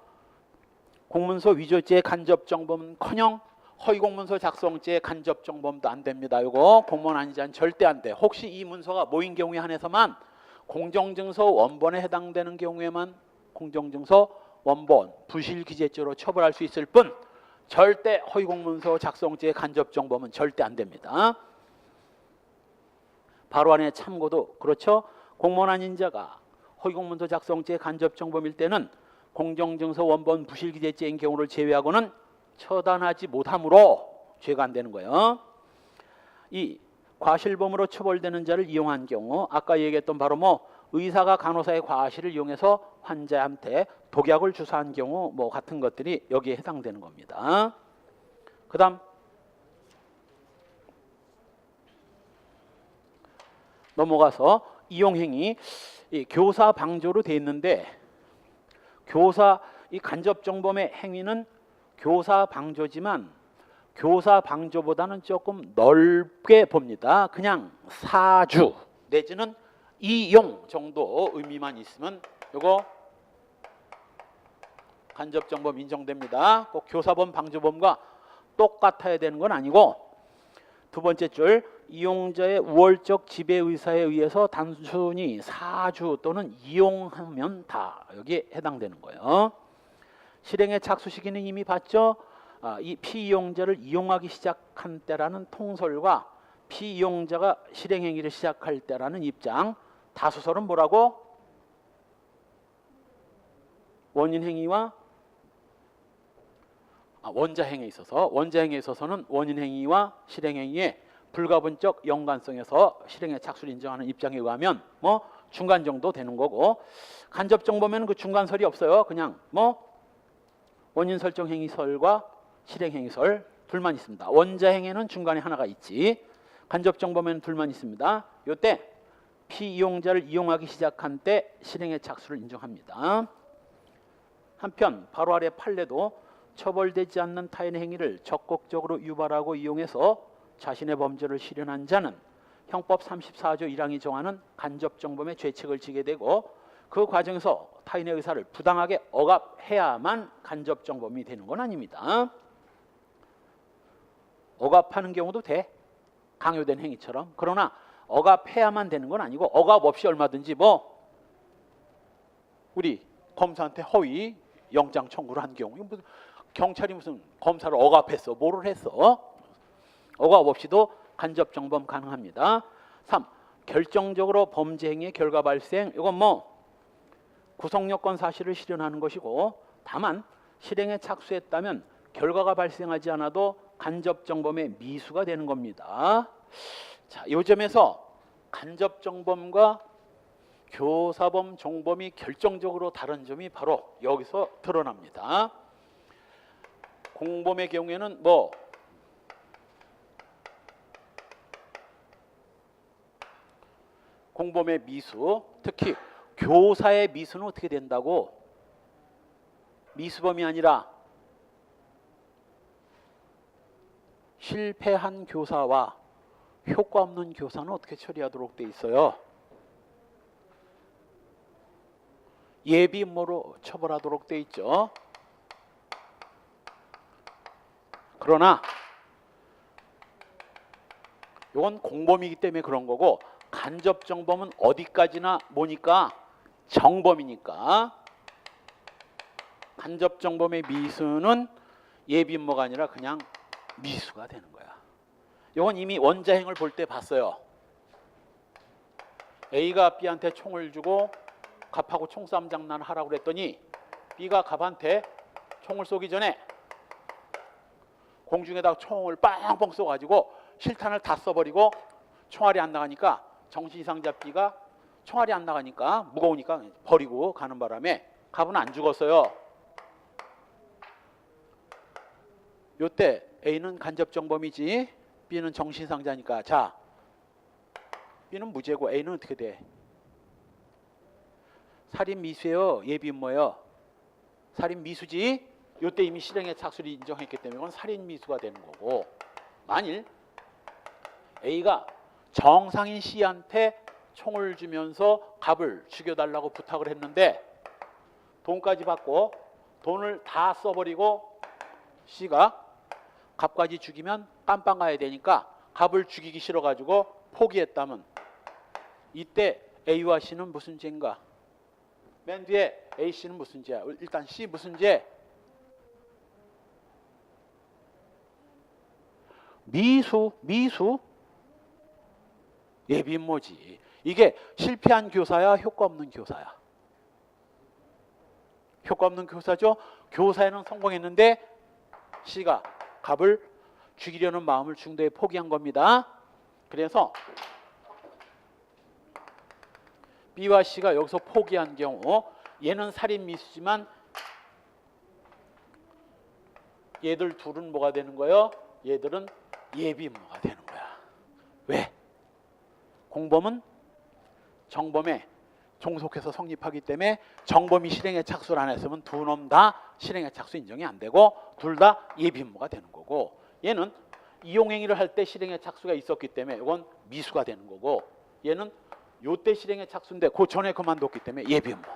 공문서 위조죄 간접정범은커녕 허위 공문서 작성죄 간접정범도 안 됩니다. 이거 공무원 아닌 자는 절대 안 돼. 혹시 이 문서가 모인 경우에 한해서만 공정증서 원본에 해당되는 경우에만 공정증서 원본 부실기재죄로 처벌할 수 있을 뿐 절대 허위공문서 작성죄 간접정범은 절대 안 됩니다. 발언의 참고도 그렇죠. 공무원 아닌 자가 허위공문서 작성죄 간접정범일 때는 공정증서 원본 부실기재죄인 경우를 제외하고는 처단하지 못하므로 죄가 안 되는 거예요. 이 과실범으로 처벌되는 자를 이용한 경우 아까 얘기했던 바로 뭐 의사가 간호사의 과실을 이용해서 환자한테 독약을 주사한 경우 뭐 같은 것들이 여기에 해당되는 겁니다. 그 다음 넘어가서 이용행위 교사 방조로 돼 있는데 교사 이 간접정범의 행위는 교사 방조지만 교사 방조보다는 조금 넓게 봅니다. 그냥 사주 내지는 이용 정도 의미만 있으면 이거 간접정범 인정됩니다. 꼭 교사범 방조범과 똑같아야 되는 건 아니고 두 번째 줄 이용자의 우월적 지배 의사에 의해서 단순히 사주 또는 이용하면 다 여기에 해당되는 거예요. 실행의 착수 시기는 이미 봤죠. 이 피이용자를 이용하기 시작한 때라는 통설과 피이용자가 실행행위를 시작할 때라는 입장. 다수설은 뭐라고? 원인행위와 원자행위에 있어서는 원인행위와 실행행위의 불가분적 연관성에서 실행의 착수를 인정하는 입장에 의하면 뭐 중간 정도 되는 거고, 간접정 보면 그 중간설이 없어요. 그냥 뭐 원인 설정 행위설과 실행 행위설 둘만 있습니다. 원자행위는 중간에 하나가 있지. 간접정 보면 둘만 있습니다. 요때 피이용자를 이용하기 시작한 때 실행의 착수를 인정합니다. 한편 바로 아래 판례도 처벌되지 않는 타인의 행위를 적극적으로 유발하고 이용해서 자신의 범죄를 실현한 자는 형법 34조 1항이 정하는 간접정범의 죄책을 지게 되고, 그 과정에서 타인의 의사를 부당하게 억압해야만 간접정범이 되는 건 아닙니다. 억압하는 경우도 돼. 강요된 행위처럼. 그러나 억압해야만 되는 건 아니고, 억압 없이 얼마든지 뭐 우리 검사한테 허위 영장 청구를 한 경우, 경찰이 무슨 검사를 억압했어, 뭐를 했어? 억압 없이도 간접정범 가능합니다. 3. 결정적으로 범죄 행위의 결과 발생. 이건 뭐 구성요건 사실을 실현하는 것이고, 다만 실행에 착수했다면 결과가 발생하지 않아도 간접정범의 미수가 되는 겁니다. 자, 이 점에서 간접정범과 교사범, 종범이 결정적으로 다른 점이 바로 여기서 드러납니다. 공범의 경우에는 뭐 공범의 미수, 특히 교사의 미수는 어떻게 된다고? 미수범이 아니라 실패한 교사와 효과 없는 교사는 어떻게 처리하도록 돼 있어요? 예비음모로 처벌하도록 돼 있죠. 그러나 이건 공범이기 때문에 그런 거고, 간접정범은 어디까지나 뭐니까? 정범이니까. 간접정범의 미수는 예비음모가 아니라 그냥 미수가 되는 거야. 이건 이미 원자행을 볼 때 봤어요. A가 B한테 총을 주고 갑하고 총싸움 장난을 하라고 그랬더니 B가 갑한테 총을 쏘기 전에 공중에다가 총을 빵빵 쏘가지고 실탄을 다 써버리고 총알이 안 나가니까 정신이상자 B가 총알이 안 나가니까 무거우니까 버리고 가는 바람에 갑은 안 죽었어요. 요때 A는 간접정범이지, B는 정신상자니까. 자, B는 무죄고 A는 어떻게 돼? 살인미수예요, 예비음모예요? 살인미수지. 요때 이미 실행의 착수를 인정했기 때문에 이건 살인미수가 되는 거고, 만일 A가 정상인 C한테 총을 주면서 갑을 죽여달라고 부탁을 했는데 돈까지 받고 돈을 다 써버리고 C가 갑까지 죽이면 깜빵 가야 되니까 갑을 죽이기 싫어가지고 포기했다면 이때 A와 C는 무슨 죄인가? 맨 뒤에 A, C는 무슨 죄야? 일단 C 무슨 죄? 미수. 예비음모지. 이게 실패한 교사야, 효과 없는 교사야? 효과 없는 교사죠. 교사에는 성공했는데 C가 갑을 죽이려는 마음을 중도에 포기한 겁니다. 그래서 B와 C가 여기서 포기한 경우, 얘는 살인 미수지만 얘들 둘은 뭐가 되는 거예요? 얘들은 예비음모가 되는 거야. 왜? 공범은 정범에 종속해서 성립하기 때문에 정범이 실행에 착수를 안 했으면 두 놈 다 실행에 착수 인정이 안 되고 둘 다 예비음모가 되는 거고, 얘는 이용행위를 할 때 실행에 착수가 있었기 때문에 이건 미수가 되는 거고, 얘는 요때 실행에 착수인데 그 전에 그만뒀기 때문에 예비음모.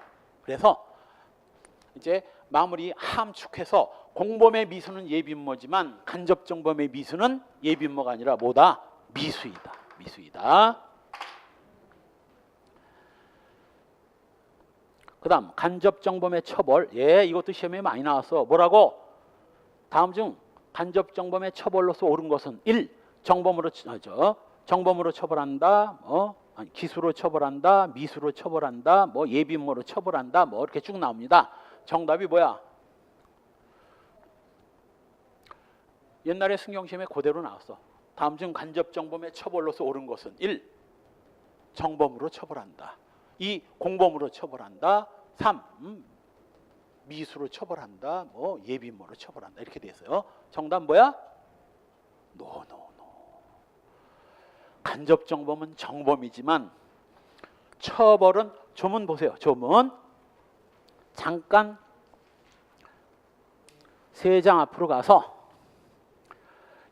그래서 이제 마무리 함축해서 공범의 미수는 예비음모지만 간접정범의 미수는 예비음모가 아니라 뭐다? 미수이다. 미수이다. 그 다음 간접정범의 처벌. 예, 이것도 시험에 많이 나왔어. 뭐라고? 다음 중 간접정범의 처벌로서 옳은 것은 1. 정범으로 처벌한다. 아니, 기수로 처벌한다. 미수로 처벌한다. 뭐 예비음모로 처벌한다. 뭐 이렇게 쭉 나옵니다. 정답이 뭐야? 옛날에 승경시험에 그대로 나왔어. 다음 중 간접정범의 처벌로서 옳은 것은 1. 정범으로 처벌한다. 2. 공범으로 처벌한다. 3. 미수로 처벌한다. 뭐 예비음모로 처벌한다. 이렇게 돼 있어요. 정답 뭐야? 노. 간접정범은 정범이지만 처벌은 조문 보세요. 조문. 잠깐 3장 앞으로 가서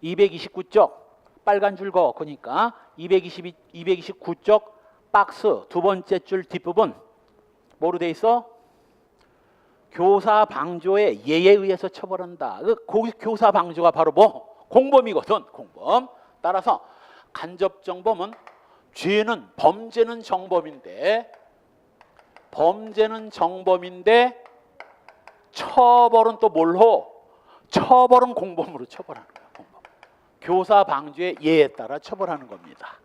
229쪽 빨간 줄 그어. 그러니까 229쪽 박스 두 번째 줄 뒷부분 뭐로 돼 있어? 교사 방조의 예에 의해서 처벌한다. 그 교사 방조가 바로 뭐? 공범이거든. 공범. 따라서 간접정범은 범죄는 정범인데 처벌은 또 뭘로? 처벌은 공범으로 처벌하는 거야. 공범. 교사 방조의 예에 따라 처벌하는 겁니다.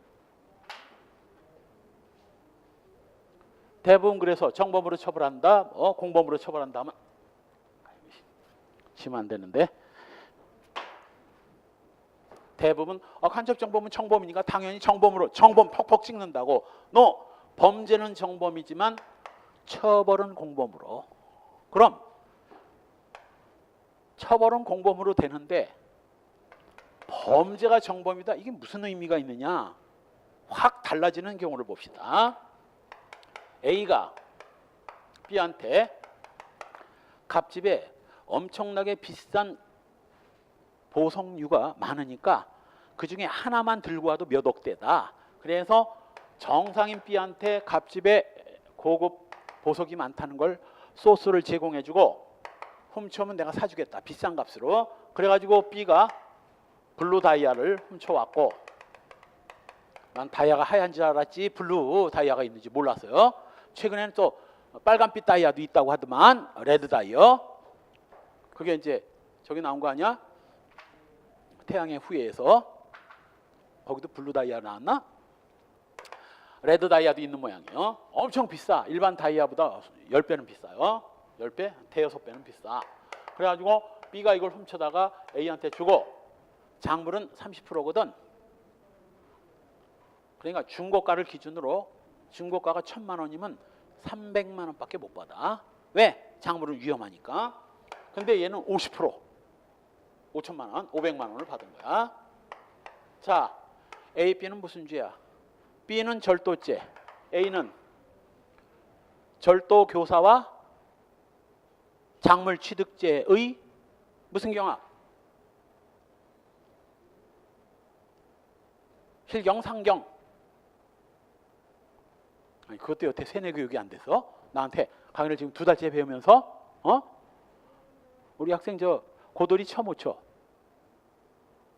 대부분 그래서 정범으로 처벌한다, 공범으로 처벌한다 하면 치면 안 되는데 대부분 간접정범은 정범이니까 당연히 정범 퍽퍽 찍는다고. 범죄는 정범이지만 처벌은 공범으로. 그럼 처벌은 공범으로 되는데 범죄가 정범이다. 이게 무슨 의미가 있느냐? 확 달라지는 경우를 봅시다. A가 B한테 갑집에 엄청나게 비싼 보석류가 많으니까 그 중에 하나만 들고 와도 몇 억대다. 그래서 정상인 B한테 갑집에 고급 보석이 많다는 걸 소스를 제공해주고 훔쳐오면 내가 사주겠다. 비싼 값으로. 그래가지고 B가 블루 다이아를 훔쳐왔고 난 다이아가 하얀 줄 알았지 블루 다이아가 있는지 몰랐어요. 최근에는 또 빨간빛 다이아도 있다고 하더만 레드 다이아. 그게 이제 저기 나온 거 아니야? 태양의 후예에서. 거기도 블루 다이아 나왔나? 레드 다이아도 있는 모양이에요. 엄청 비싸. 일반 다이아보다 10배는 비싸요. 10배? 대여섯 배는 비싸. 그래가지고 B가 이걸 훔쳐다가 A한테 주고 장물은 30%거든. 그러니까 중고가를 기준으로 중고가가 1,000만 원이면 300만 원밖에 못 받아. 왜? 작물은 위험하니까. 근데 얘는 50%, 5천만 원, 500만 원을 받은 거야. 자, A, B는 무슨 죄야? B는 절도죄, A는 절도 교사와 작물 취득죄의 무슨 경합? 실경, 상경. 아니, 그것도 여태 세뇌 교육이 안 돼서 나한테 강의를 지금 2달째 배우면서 우리 학생 저 고돌이 쳐 못 쳐.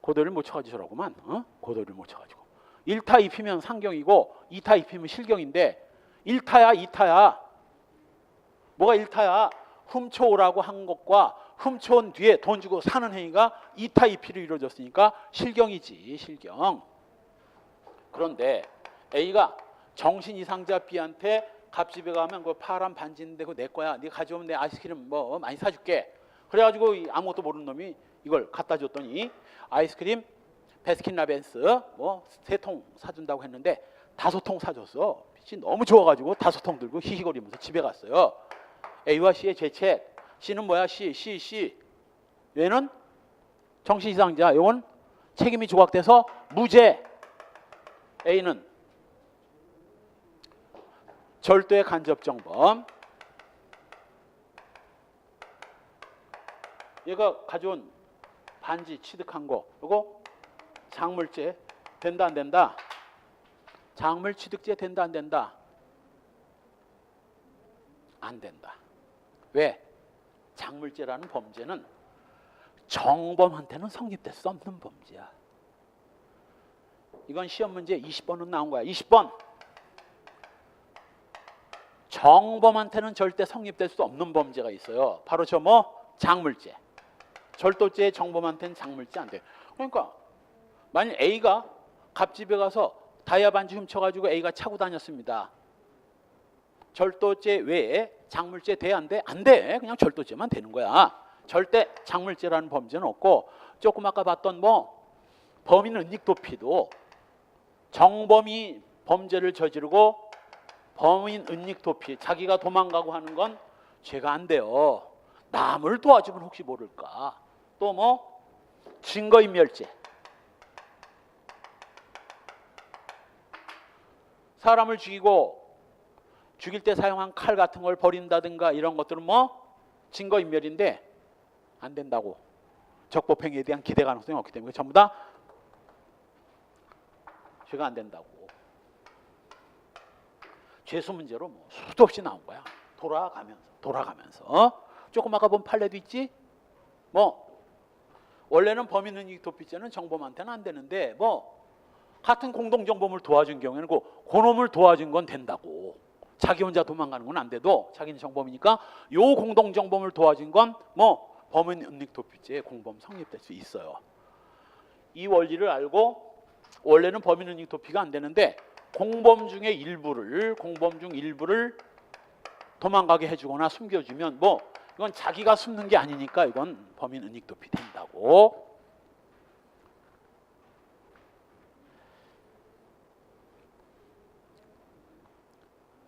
고돌이를 못 쳐가지고 저러구만. 고돌이를 못 쳐가지고 1타 입히면 상경이고 2타 입히면 실경인데 1타야 2타야. 뭐가 1타야? 훔쳐오라고 한 것과 훔쳐온 뒤에 돈 주고 사는 행위가 2타 2피로 이루어졌으니까 실경이지. 실경. 그런데 A가 정신 이상자 B한테 갑집에 가면 그 파란 반지 있는데 그거 내 거야. 네가 가져오면 내 아이스크림 뭐 많이 사줄게. 그래가지고 아무것도 모르는 놈이 이걸 갖다 줬더니 아이스크림 베스킨라빈스 뭐 3통 사준다고 했는데 5통 사줬어. 빛이 너무 좋아가지고 5통 들고 히히거리면서 집에 갔어요. A와 C의 죄책. C는 뭐야? C. 얘는 정신 이상자. 이건 책임이 조각돼서 무죄. A는 절도의 간접정범. 얘가 가져온 반지 취득한 거 이거 작물죄 된다 안 된다? 작물 취득죄 된다 안 된다? 안 된다. 왜? 작물죄라는 범죄는 정범한테는 성립될 수 없는 범죄야. 이건 시험 문제 20번은 나온 거야. 20번. 정범한테는 절대 성립될 수 없는 범죄가 있어요. 바로 저 작물죄. 절도죄의 정범한테는 작물죄 안 돼. 그러니까 만약 A가 갑집에 가서 다이아 반지 훔쳐가지고 A가 차고 다녔습니다. 절도죄 외에 작물죄 돼 안 돼? 안 돼. 그냥 절도죄만 되는 거야. 절대 작물죄라는 범죄는 없고, 조금 아까 봤던 범인 은닉도피도 정범이 범죄를 저지르고 범인 은닉도피, 자기가 도망가고 하는 건 죄가 안 돼요. 남을 도와주면 혹시 모를까. 또 증거인멸죄. 사람을 죽일 때 사용한 칼 같은 걸 버린다든가 이런 것들은 증거인멸인데 안 된다고. 적법행위에 대한 기대 가능성이 없기 때문에 전부 다 죄가 안 된다고. 죄수 문제로 수도 없이 나온 거야. 돌아가면서. 조금 아까 본 판례도 있지? 원래는 범인 은닉도피죄는 정범한테는 안 되는데 같은 공동정범을 도와준 경우에는 그놈을 도와준 건 된다고. 자기 혼자 도망가는 건 안 돼도 자기는 정범이니까 요 공동정범을 도와준 건 범인 은닉도피죄의 공범 성립될 수 있어요. 이 원리를 알고 원래는 범인 은닉도피가 안 되는데 공범 중 일부를 도망가게 해주거나 숨겨주면 이건 자기가 숨는 게 아니니까 이건 범인 은닉도피 된다고.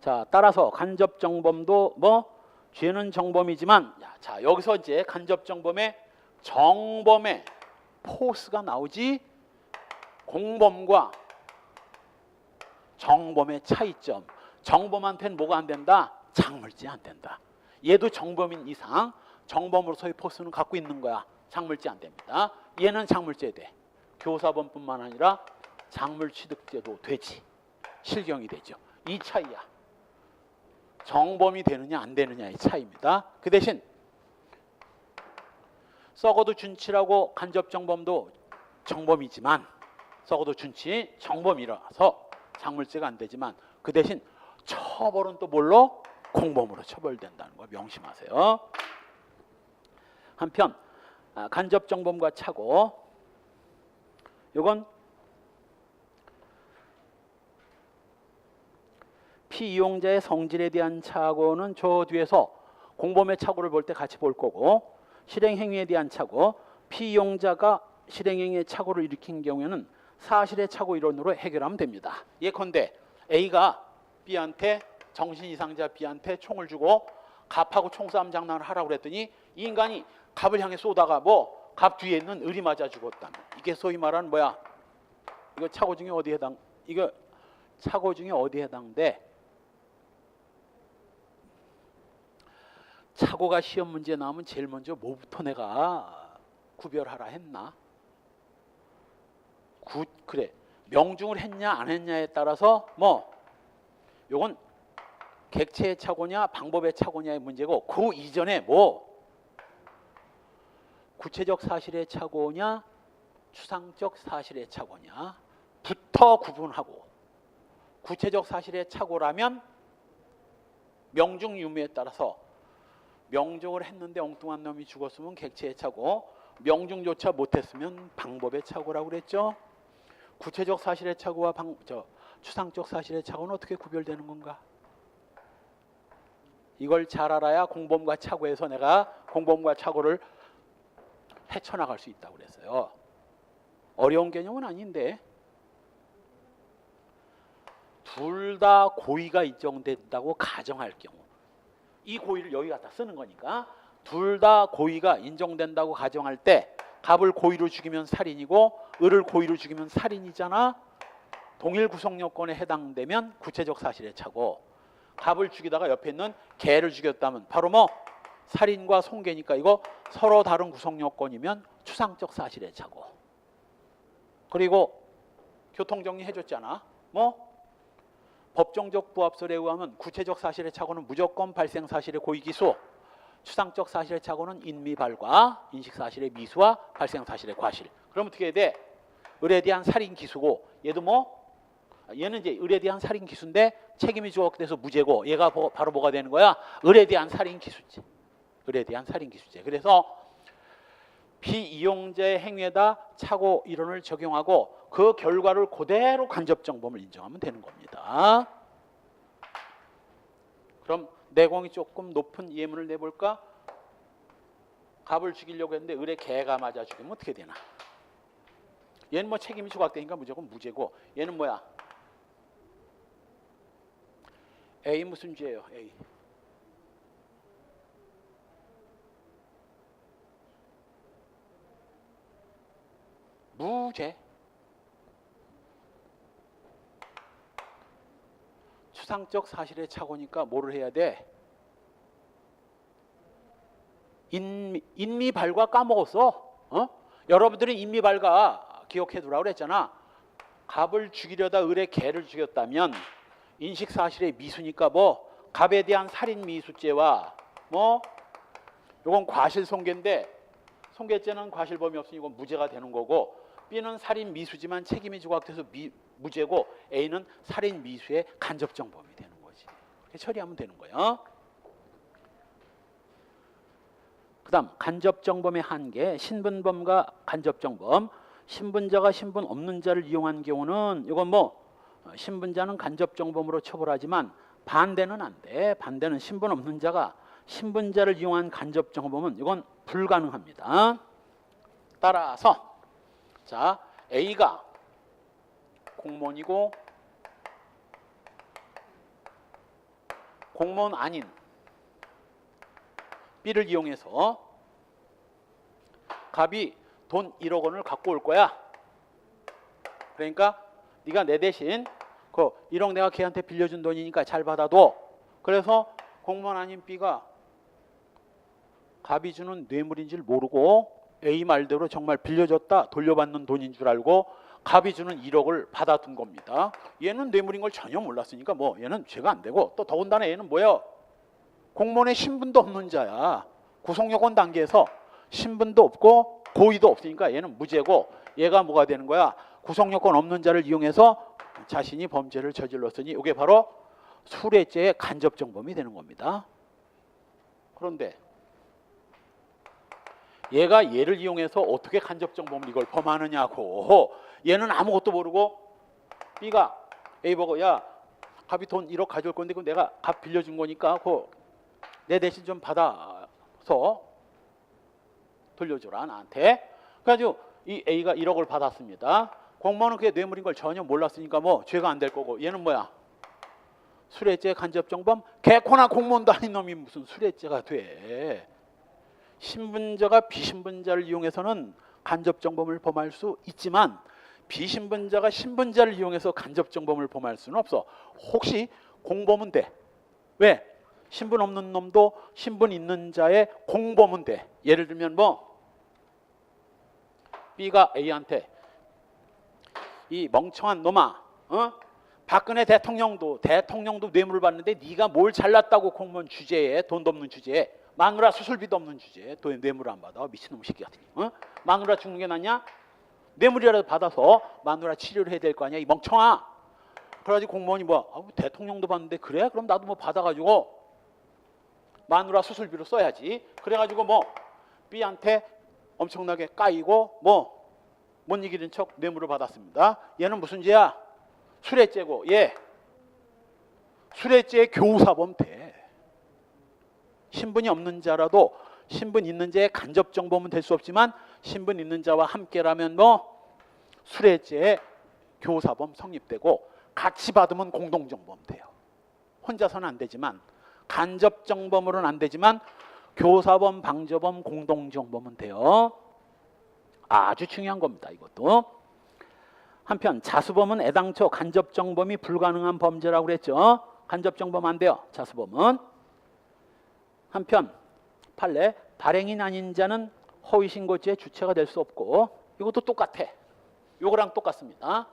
자, 따라서 간접정범도 죄는 정범이지만, 자 여기서 이제 간접정범의 정범의 포스가 나오지. 공범과 정범의 차이점. 정범한테는 뭐가 안 된다? 작물죄 안 된다. 얘도 정범인 이상 정범으로서의 포스는 갖고 있는 거야. 작물죄 안 됩니다. 얘는 작물죄 돼. 교사범뿐만 아니라 작물취득죄도 되지. 실경이 되죠. 이 차이야. 정범이 되느냐 안 되느냐의 차이입니다. 그 대신 썩어도 준치라고 간접정범도 정범이지만, 썩어도 준치 정범이라서 작물죄가 안 되지만, 그 대신 처벌은 또 뭘로? 공범으로 처벌된다는 거 명심하세요. 한편 간접정범과 착오, 이건 피이용자의 성질에 대한 착오는 저 뒤에서 공범의 착오를 볼 때 같이 볼 거고, 실행행위에 대한 착오, 피이용자가 실행행위의 착오를 일으킨 경우에는 사실의 착오 이론으로 해결하면 됩니다. 예컨대 A가 B한테, 정신 이상자 B한테 총을 주고 갑하고 총싸움 장난을 하라고 그랬더니 이 인간이 갑을 향해 쏘다가 갑 뒤에 있는 을이 맞아 죽었다는, 이게 소위 말하는 이거 착오 중에 어디에 해당돼? 착오가 시험 문제에 나오면 제일 먼저 뭐부터 내가 구별하라 했나? 그래, 명중을 했냐 안 했냐에 따라서 요건 객체의 착오냐 방법의 착오냐의 문제고, 그 이전에 구체적 사실의 착오냐 추상적 사실의 착오냐부터 구분하고, 구체적 사실의 착오라면 명중 유무에 따라서 명중을 했는데 엉뚱한 놈이 죽었으면 객체의 착오, 명중조차 못했으면 방법의 착오라고 그랬죠. 구체적 사실의 착오와 추상적 사실의 착오는 어떻게 구별되는 건가? 이걸 잘 알아야 공범과 착오에서 내가 공범과 착오를 헤쳐나갈 수 있다고 그랬어요. 어려운 개념은 아닌데, 둘 다 고의가 인정된다고 가정할 경우, 이 고의를 여기 갖다 쓰는 거니까 둘 다 고의가 인정된다고 가정할 때 갑을 고의로 죽이면 살인이고 을을 고의로 죽이면 살인이잖아. 동일 구성 요건에 해당되면 구체적 사실의 착오. 갑을 죽이다가 옆에 있는 개를 죽였다면 바로 살인과 손괴니까 이거 서로 다른 구성 요건이면 추상적 사실의 착오. 그리고 교통정리 해줬잖아. 법정적 부합설에 의하면 구체적 사실의 착오는 무조건 발생 사실의 고의기수, 추상적 사실의 착오는 인미발과 인식사실의 미수와 발생사실의 과실. 그럼 어떻게 해야 돼? 을에 대한 살인기수고 얘도 뭐? 얘는 이제 을에 대한 살인기수인데 책임이 부각돼서 무죄고 얘가 바로 뭐가 되는 거야? 을에 대한 살인기수죄. 을에 대한 살인기수죄. 그래서 비이용자의 행위에다 착오 이론을 적용하고 그 결과를 그대로 간접정범을 인정하면 되는 겁니다. 그럼 내공이 조금 높은 예문을 내볼까? 갑을 죽이려고 했는데 을에 개가 맞아 죽이면 어떻게 되나? 얘는 뭐 책임이 조각되니까 무조건 무죄고 얘는 뭐야? A 무슨 죄예요? A. 무죄. 추상적 사실의 착오니까 뭐를 해야 돼? 인미발과 까먹었어. 여러분들은 인미발과 기억해두라고 그랬잖아. 갑을 죽이려다 을의 개를 죽였다면 인식사실의 미수니까 뭐 갑에 대한 살인미수죄와 뭐 이건 과실손괴인데 손괴죄는 과실범위 없으니 이건 무죄가 되는 거고 B는 살인미수지만 책임이 조각돼서 무죄고 A는 살인미수의 간접정범이 되는 거지. 그렇게 처리하면 되는 거예요. 그 다음 간접정범의 한계, 신분범과 간접정범. 신분자가 신분 없는 자를 이용한 경우는 이건 뭐 신분자는 간접정범으로 처벌하지만 반대는 안 돼. 반대는 신분 없는 자가 신분자를 이용한 간접정범은 이건 불가능합니다. 따라서 자 A가 공무원이고 공무원 아닌 B를 이용해서 갑이 돈 1억 원을 갖고 올 거야. 그러니까 네가 내 대신 그 1억 내가 걔한테 빌려준 돈이니까 잘 받아둬. 그래서 공무원 아닌 B가 갑이 주는 뇌물인 줄 모르고 A 말대로 정말 빌려줬다 돌려받는 돈인 줄 알고 갑이 주는 1억을 받아둔 겁니다. 얘는 뇌물인 걸 전혀 몰랐으니까 뭐 얘는 죄가 안 되고 또 더군다나 얘는 뭐야? 공무원의 신분도 없는 자야. 구속요건 단계에서 신분도 없고 고의도 없으니까 얘는 무죄고 얘가 뭐가 되는 거야? 구속요건 없는 자를 이용해서 자신이 범죄를 저질렀으니 이게 바로 수뢰죄의 간접정범이 되는 겁니다. 그런데 얘가 얘를 이용해서 어떻게 간접정범을 이걸 범하느냐고. 얘는 아무것도 모르고 B가 A 보고 야 갑이 돈 1억 가져올 건데 그럼 내가 갑 빌려준 거니까 내 대신 좀 받아서 돌려줘라 나한테. 그래가지고 이 A가 1억을 받았습니다. 공무원은 그게 뇌물인 걸 전혀 몰랐으니까 뭐 죄가 안 될 거고 얘는 뭐야? 수뢰죄 간접정범. 개코나 공무원도 아닌 놈이 무슨 수뢰죄가 돼. 신분자가 비신분자를 이용해서는 간접정범을 범할 수 있지만 비신분자가 신분자를 이용해서 간접정범을 범할 수는 없어. 혹시 공범은 돼. 왜? 신분 없는 놈도 신분 있는 자의 공범은 돼. 예를 들면 뭐 B가 A한테 이 멍청한 놈아, 박근혜 대통령도 뇌물을 받는데 네가 뭘 잘났다고 공무원 주제에 돈도 없는 주제에 마누라 수술비도 없는 주제에 뇌물을 안 받아. 미친놈 새끼 같으니. 마누라 죽는 게 낫냐? 뇌물이라도 받아서 마누라 치료를 해야 될 거 아니야 이 멍청아. 그래가지고 공무원이 뭐 대통령도 받는데 그래? 그럼 나도 뭐 받아가지고 마누라 수술비로 써야지. 그래가지고 뭐 B한테 엄청나게 까이고 뭐 못 이기는 척 뇌물을 받았습니다. 얘는 무슨 죄야? 수뢰죄고 얘 수뢰죄의 교사범 돼. 신분이 없는 자라도 신분 있는 자의 간접정범은 될 수 없지만 신분 있는 자와 함께라면 뭐 수뢰죄의 교사범 성립되고 같이 받으면 공동정범 돼요. 혼자서는 안 되지만 간접정범으로는 안 되지만 교사범, 방조범, 공동정범은 돼요. 아주 중요한 겁니다. 이것도. 한편 자수범은 애당초 간접정범이 불가능한 범죄라고 그랬죠. 간접정범 안 돼요. 자수범은. 한편 판례 발행인 아닌 자는 허위신고죄의 주체가 될 수 없고 이것도 똑같아. 이거랑 똑같습니다.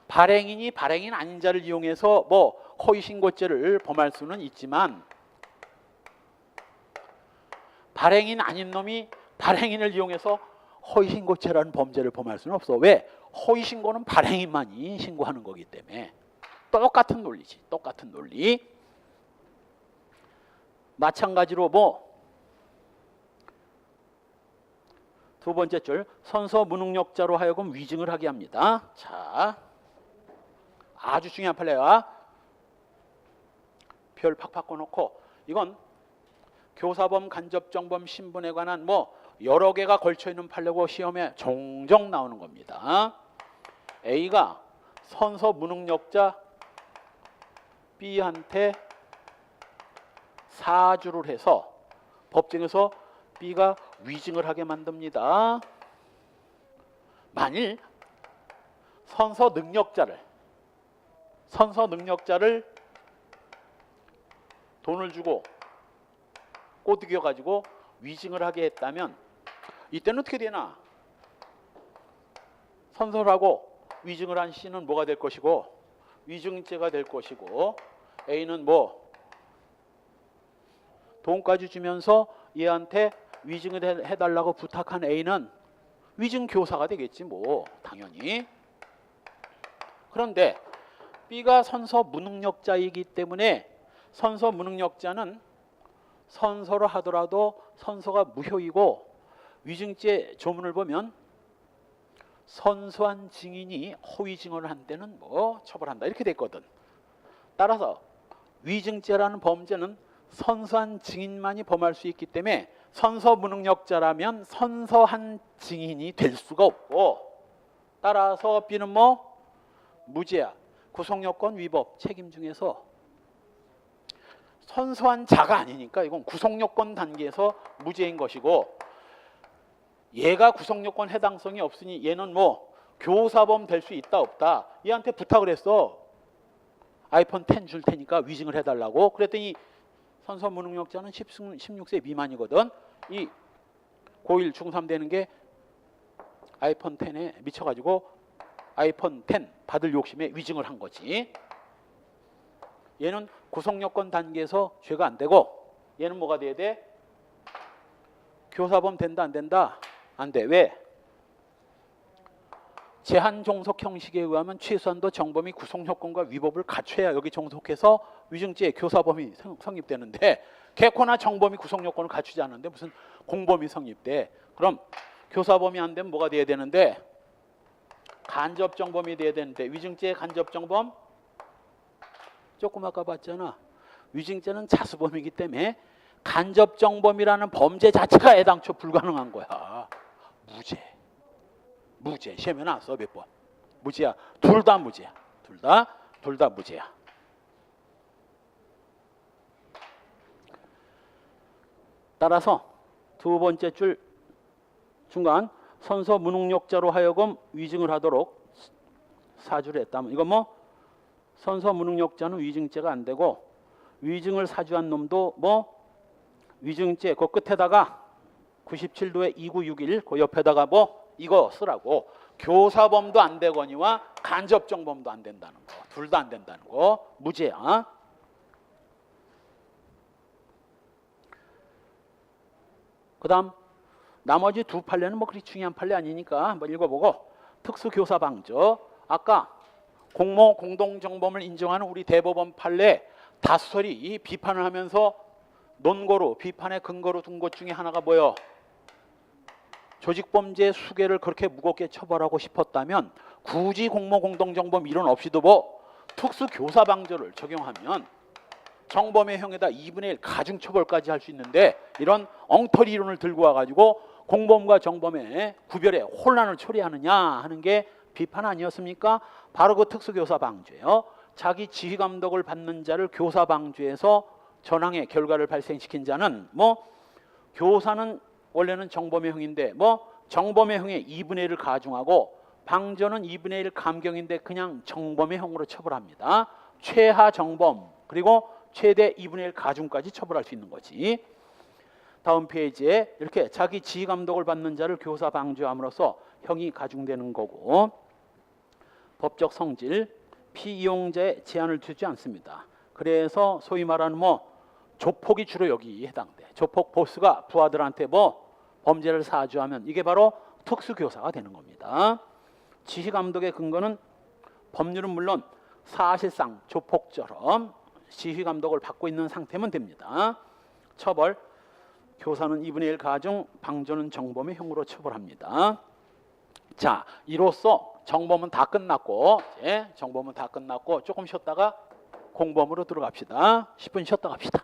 발행인이 발행인 아닌 자를 이용해서 뭐 허위신고죄를 범할 수는 있지만 발행인 아닌 놈이 발행인을 이용해서 허위신고죄라는 범죄를 범할 수는 없어. 왜? 허위신고는 발행인만이 신고하는 거기 때문에. 똑같은 논리지. 똑같은 논리. 마찬가지로 두 번째 줄, 선서 무능력자로 하여금 위증을 하게 합니다. 자, 아주 중요한 판례야. 별 팍팍 꺼놓고, 이건 교사범, 간접정범, 신분에 관한 여러 개가 걸쳐 있는 판례고 시험에 종종 나오는 겁니다. A가 선서 무능력자 B한테 사주를 해서 법정에서 B가 위증을 하게 만듭니다. 만일 선서 능력자를 돈을 주고 꼬드겨 가지고 위증을 하게 했다면 이때는 어떻게 되나? 선서라고 위증을 한 C는 뭐가 될 것이고 위증죄가 될 것이고 A는 돈까지 주면서 얘한테 위증을 해달라고 부탁한 A는 위증 교사가 되겠지 당연히. 그런데 B가 선서 무능력자이기 때문에 선서 무능력자는 선서를 하더라도 선서가 무효이고 위증죄 조문을 보면 선서한 증인이 허위 증언을 한 때는 처벌한다 이렇게 됐거든. 따라서 위증죄라는 범죄는 선서한 증인만이 범할 수 있기 때문에 선서 무능력자라면 선서한 증인이 될 수가 없고, 따라서 B는 무죄야. 구속요건 위법 책임 중에서 선서한 자가 아니니까 이건 구속요건 단계에서 무죄인 것이고, 얘가 구속요건 해당성이 없으니 얘는 교사범 될 수 있다 없다. 얘한테 부탁을 했어. 아이폰 10 줄 테니까 위증을 해달라고. 그랬더니 선서 무능력자는 16세 미만이거든. 이 고1 중3 되는 게 아이폰 10에 미쳐가지고 아이폰 10 받을 욕심에 위증을 한 거지. 얘는 구속요건 단계에서 죄가 안 되고, 얘는 뭐가 돼야 돼? 교사범 된다 안 된다? 안 돼. 왜? 제한 종속 형식에 의하면 최소한도 정범이 구속요건과 위법을 갖춰야 여기 종속해서 위증죄 교사범이 성립되는데, 개코나 정범이 구속요건을 갖추지 않는데 무슨 공범이 성립돼. 그럼 교사범이 안 되면 뭐가 돼야 되는데? 간접정범이 돼야 되는데, 위증죄 간접정범 조금 아까 봤잖아. 위증죄는 자수범이기 때문에 간접정범이라는 범죄 자체가 애당초 불가능한 거야. 무죄. 시험에 나왔어. 몇 번? 무죄야. 둘 다 무죄야. 둘 다 무죄야. 따라서 두 번째 줄 중간, 선서 무능력자로 하여금 위증을 하도록 사주를 했다면, 이건 선서 무능력자는 위증죄가 안 되고, 위증을 사주한 놈도 위증죄 그 끝에다가 97도에 2961 그 옆에다가 이거 쓰라고. 교사범도 안 되거니와 간접정범도 안 된다는 거. 둘 다 안 된다는 거. 무죄야. 그 다음 나머지 두 판례는 그리 중요한 판례 아니니까 한번 읽어보고. 특수교사방조. 아까 공모 공동정범을 인정하는 우리 대법원 판례 다수설이 이 비판을 하면서 논거로 비판의 근거로 둔 것 중에 하나가 뭐예요? 조직범죄 수개를 그렇게 무겁게 처벌하고 싶었다면 굳이 공모 공동정범 이론 없이도 특수교사방조를 적용하면 정범의 형에다 2분의 1 가중처벌까지 할 수 있는데, 이런 엉터리 이론을 들고 와가지고 공범과 정범의 구별에 혼란을 초래하느냐 하는 게 비판 아니었습니까? 바로 그 특수교사방조예요. 자기 지휘감독을 받는 자를 교사방조에서 전항의 결과를 발생시킨 자는 교사는 원래는 정범의 형인데 정범의 형의 2분의 1을 가중하고, 방조는 2분의 1 감경인데 그냥 정범의 형으로 처벌합니다. 최하 정범 그리고 최대 2분의 1 가중까지 처벌할 수 있는 거지. 다음 페이지에 이렇게 자기 지휘감독을 받는 자를 교사 방조함으로써 형이 가중되는 거고, 법적 성질, 피이용자에 제한을 두지 않습니다. 그래서 소위 말하는 조폭이 주로 여기 해당돼. 조폭 보스가 부하들한테 뭐 범죄를 사주하면 이게 바로 특수교사가 되는 겁니다. 지휘감독의 근거는 법률은 물론 사실상 조폭처럼 지휘감독을 받고 있는 상태면 됩니다. 처벌, 교사는 2분의 1 가중, 방조는 정범의 형으로 처벌합니다. 자, 이로써 정범은 다 끝났고, 정범은 다 끝났고 조금 쉬었다가 공범으로 들어갑시다. 10분 쉬었다 갑시다.